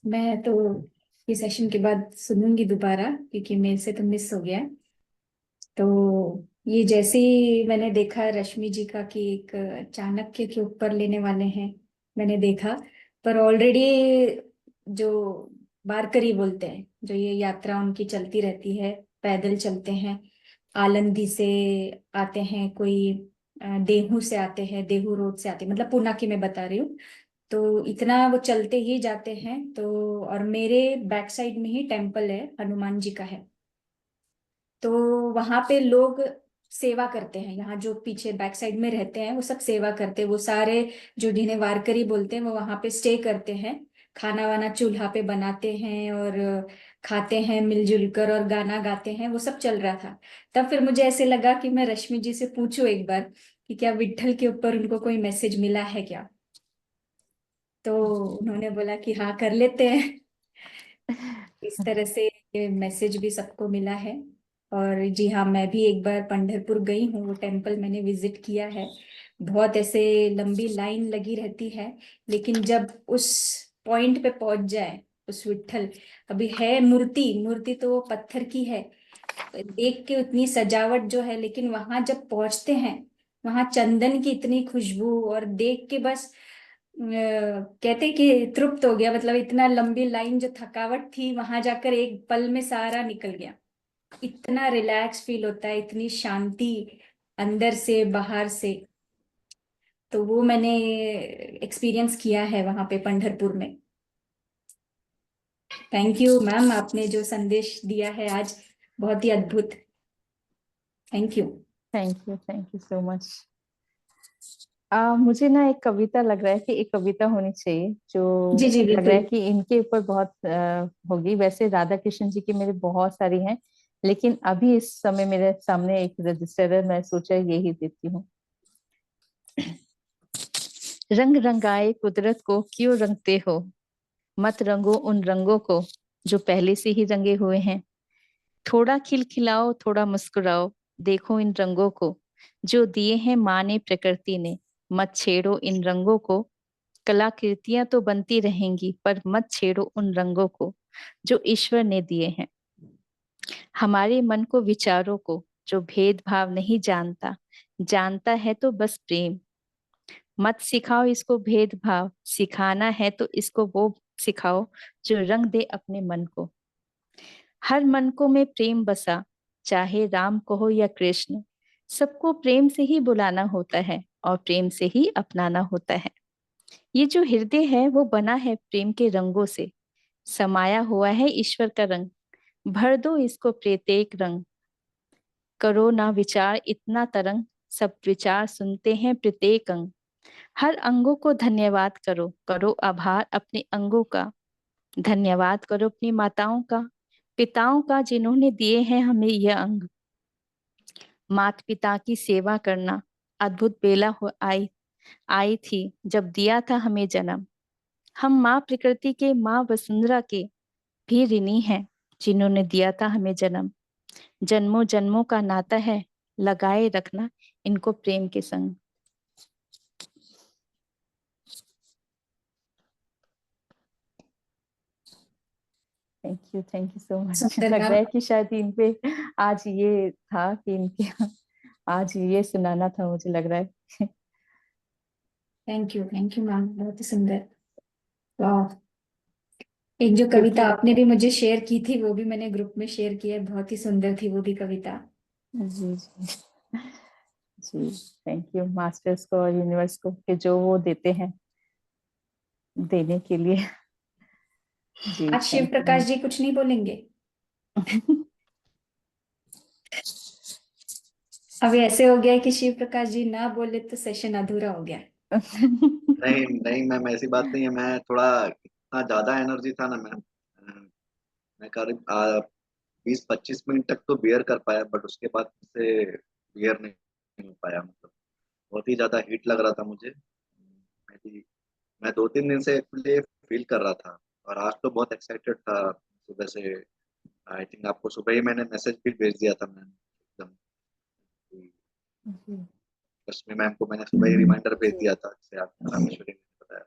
E: मैं तो ये सेशन के बाद सुनूंगी दोबारा, क्योंकि मेरे से तो मिस हो गया। तो ये जैसे ही मैंने देखा रश्मि जी का कि एक चाणक्य के ऊपर लेने वाले हैं, मैंने देखा। पर ऑलरेडी जो वारकरी बोलते हैं, जो ये यात्रा उनकी चलती रहती है, पैदल चलते हैं, आलंदी से आते हैं, कोई देहू से आते हैं, देहू रोड से आते हैं, मतलब पूना की मैं बता रही हूँ। तो इतना वो चलते ही जाते हैं। तो और मेरे बैक साइड में ही टेम्पल है, हनुमान जी का है। तो वहां पे लोग सेवा करते हैं, यहाँ जो पीछे बैक साइड में रहते हैं वो सब सेवा करते हैं। वो सारे जो जिन्हें वारकरी बोलते हैं वो वहां पे स्टे करते हैं, खाना वाना चूल्हा पे बनाते हैं और खाते हैं मिलजुल कर और गाना गाते हैं। वो सब चल रहा था। तब फिर मुझे ऐसे लगा कि मैं रश्मि जी से पूछूं एक बार कि क्या विट्ठल के ऊपर उनको कोई मैसेज मिला है क्या। तो उन्होंने बोला कि हाँ, कर लेते हैं। इस तरह से ये मैसेज भी सबको मिला है। और जी हाँ, मैं भी एक बार पंढरपुर गई हूँ, वो टेम्पल मैंने विजिट किया है। बहुत ऐसे लंबी लाइन लगी रहती है, लेकिन जब उस पॉइंट पे पहुंच जाए, उस विट्ठल, अभी है मूर्ति, मूर्ति तो वो पत्थर की है, देख के उतनी सजावट जो है, लेकिन वहां जब पहुंचते हैं, वहां चंदन की इतनी खुशबू, और देख के बस कहते कि तृप्त हो गया। मतलब इतना लंबी लाइन, जो थकावट थी, वहां जाकर एक पल में सारा निकल गया। इतना रिलैक्स फील होता है, इतनी शांति अंदर से बाहर से। तो वो मैंने एक्सपीरियंस किया है वहां पे पंढरपुर में। थैंक यू मैम, आपने जो संदेश दिया है आज, बहुत ही अद्भुत। Thank you.
C: Thank you so much. मुझे ना एक कविता लग रहा है कि एक कविता होनी चाहिए जो
E: जी जी,
C: लग रहा है
E: बिल्कुल।
C: कि इनके ऊपर बहुत होगी। वैसे राधा कृष्ण जी की मेरे बहुत सारी हैं, लेकिन अभी इस समय मेरे सामने एक रजिस्टर है, मैं सोचा यही देती हूँ। रंग रंगाए कुदरत को क्यों रंगते हो, मत रंगो उन रंगों को जो पहले से ही रंगे हुए हैं। थोड़ा खिलखिलाओ, थोड़ा मुस्कुराओ, देखो इन रंगों को जो दिए हैं माँ ने, प्रकृति ने। मत छेड़ो इन रंगों को, कलाकृतियां तो बनती रहेंगी, पर मत छेड़ो उन रंगों को जो ईश्वर ने दिए हैं। हमारे मन को, विचारों को, जो भेदभाव नहीं जानता, जानता है तो बस प्रेम। मत सिखाओ इसको भेदभाव, सिखाना है तो इसको वो सिखाओ जो रंग दे अपने मन को। हर मन को में प्रेम बसा, चाहे राम कहो या कृष्ण, सबको प्रेम से ही बुलाना होता है और प्रेम से ही अपनाना होता है। ये जो हृदय है वो बना है प्रेम के रंगों से, समाया हुआ है ईश्वर का रंग, भर दो इसको प्रत्येक रंग। करो ना विचार इतना तरंग, सब विचार सुनते हैं प्रत्येक अंग। हर अंगों को धन्यवाद करो, करो आभार अपने अंगों का। धन्यवाद करो अपनी माताओं का, पिताओं का जिन्होंने दिए हैं हमें यह अंग, माता पिता की सेवा करना अद्भुत बेला हो आई थी जब दिया था हमें जन्म। हम माँ प्रकृति के, माँ वसुंधरा के भी ऋणी हैं जिन्होंने दिया था हमें जन्म। जन्मों जन्मों का नाता है, लगाए रखना इनको प्रेम के संग। Thank you so much.
E: सुंदर
C: लग
E: मैम,
C: रहा है कि शायद इन पे आज ये था कि इनके आज ये सुनाना था, मुझे लग रहा है।
E: थैंक यू मैम, बहुत ही सुंदर। वाह, एक जो
C: क्योंकि
E: कविता आपने भी मुझे शेयर की थी वो भी मैंने ग्रुप में शेयर की है, बहुत ही सुंदर थी वो भी कविता।
C: जी जी जी, थैंक यू मास्टर्स को और यूनिवर्स को कि जो वो देते हैं देने के लिए। जी
E: आज शिव
C: थैंक
E: प्रकाश जी कुछ नहीं बोलेंगे?
C: यू।
E: अब ऐसे हो गया है कि शिव प्रकाश जी ना बोले तो सेशन अधूरा हो गया।
A: नहीं नहीं मैम, ऐसी बात नहीं है। मैं थोड़ा इतना ज्यादा एनर्जी था ना मैम, मैं करीब 20-25 मिनट तक तो बियर कर पाया, बट उसके बाद से बियर नहीं हो पाया। मतलब बहुत ही ज्यादा हीट लग रहा था मुझे। मैं 2-3 दिन से एक्चुअली फील कर रहा था, और आज तो बहुत एक्साइटेड था सुबह से। आई थिंक आपको सुबह ही मैंने मैसेज भी भेज दिया था मैम, एकदम। रश्मि मैम को मैंने सुबह ही रिमाइंडर भेज दिया था, जैसे आप रामेश्वरी ने बताया।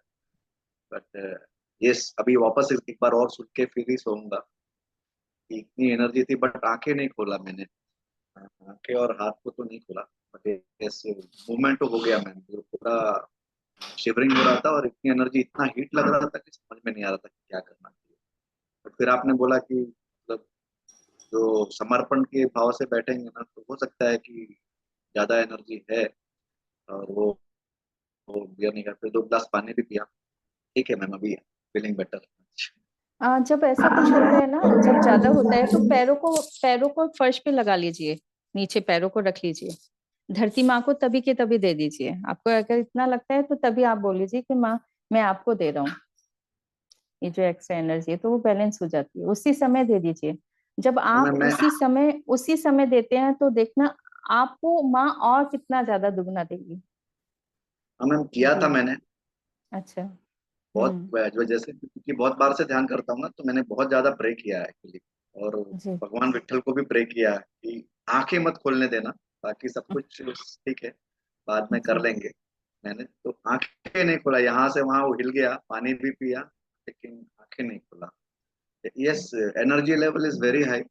A: बट यस, अभी वापस एक बार और सुन के फिर ही सोऊंगा कि इतनी एनर्जी थी, बट आंखें नहीं खोला मैंने। आंखें और हाथ को तो नहीं खोला, बट यस मूवमेंट तो हो गया मैम। पूरा शिवरिंग हो रहा था, और इतनी एनर्जी, इतना हीट लग रहा था कि समझ में नहीं आ रहा था कि क्या करना चाहिए। बट फिर आपने बोला कि मतलब जो समर्पण के भाव से बैठेंगे ना, तो हो सकता है कि ज्यादा एनर्जी है, और वो बियर नहीं करते। 2 गिलास पानी भी पिया। ठीक है मैम, अभी फीलिंग बेटर।
C: जब ऐसा कुछ होता है ना, जब ज्यादा होता है तो पैरों को फर्श पे लगा लीजिए, नीचे पैरों को रख लीजिए, धरती माँ को तभी के तभी दे दीजिए। आपको अगर इतना लगता है तो तभी आप बोल लीजिए कि माँ मैं आपको दे रहा हूँ ये जो एक्स्ट्रा एनर्जी है, तो वो बैलेंस हो जाती है। उसी समय दे दीजिए। जब आप
A: मैं
C: उसी समय देते हैं तो देखना आपको माँ और कितना ज्यादा दुगना देगी।
A: हाँ मैम, किया था
C: जी
A: मैंने
C: अच्छा।
A: बहुत। जो जैसे क्योंकि बहुत बार से ध्यान करता हूँ ना, तो मैंने बहुत ज्यादा प्रे किया है एक्चुअली। और
C: जी
A: भगवान विट्ठल को भी प्रे किया है कि आंखें मत खोलने देना, बाकी सब कुछ ठीक है, बाद में कर
C: जी
A: लेंगे। मैंने तो आंखें नहीं खोला, यहाँ से वहां वो हिल गया, पानी भी पिया, लेकिन आंखें नहीं खोला। Yes, energy level is very high.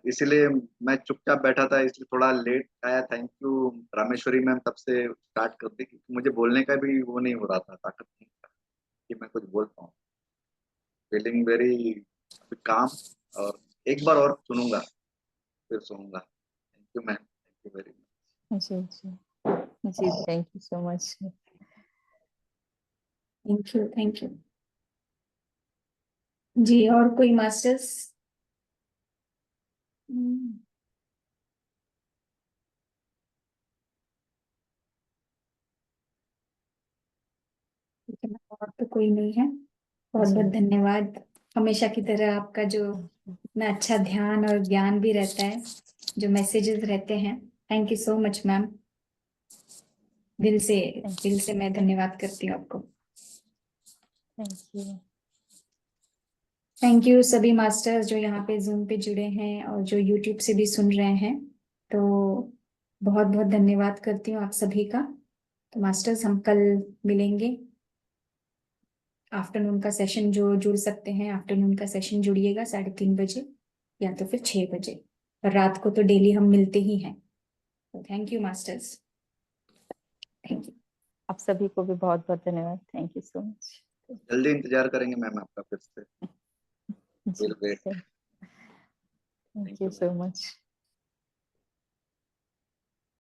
A: इसीलिए मैं चुपचाप बैठा था, इसलिए थोड़ा लेट आया। थैंक यू रामेश्वरी मैम, तब से स्टार्ट कर दी, क्योंकि मुझे बोलने का भी वो नहीं हो रहा था, ताकत नहीं था कि मैं कुछ बोल पाऊँ। Feeling very calm. और एक बार और सुनूंगा, फिर सोऊंगा। Thank you ma'am, thank you very much.
C: जी जी जी, thank you so much.
E: Thank you जी। और कोई मास्टर्स? और तो कोई नहीं है। बहुत
C: जी
E: बहुत धन्यवाद। हमेशा की तरह आपका जो इतना अच्छा ध्यान और ज्ञान भी रहता है, जो मैसेजेस रहते हैं, thank you so much ma'am. दिल से मैं धन्यवाद करती हूँ आपको।
C: Thank you.
E: थैंक यू सभी मास्टर्स जो यहाँ पे जूम पे जुड़े हैं और जो यूट्यूब से भी सुन रहे हैं। तो बहुत बहुत धन्यवाद करती हूँ आप सभी का। तो मास्टर्स, हम कल मिलेंगे। आफ्टरनून का सेशन जो जुड़ सकते हैं, आफ्टरनून का सेशन जुड़िएगा 3:30 बजे या तो फिर 6 बजे। और रात को तो डेली हम मिलते ही हैं। तो thank you masters, thank you.
C: आप सभी को भी बहुत बहुत धन्यवाद। Thank you so much.
A: जल्दी इंतजार करेंगे मैम आपका फिर से।
C: जी
A: will wait.
C: Thank
A: thank
C: you
A: you ma'am.
C: So much.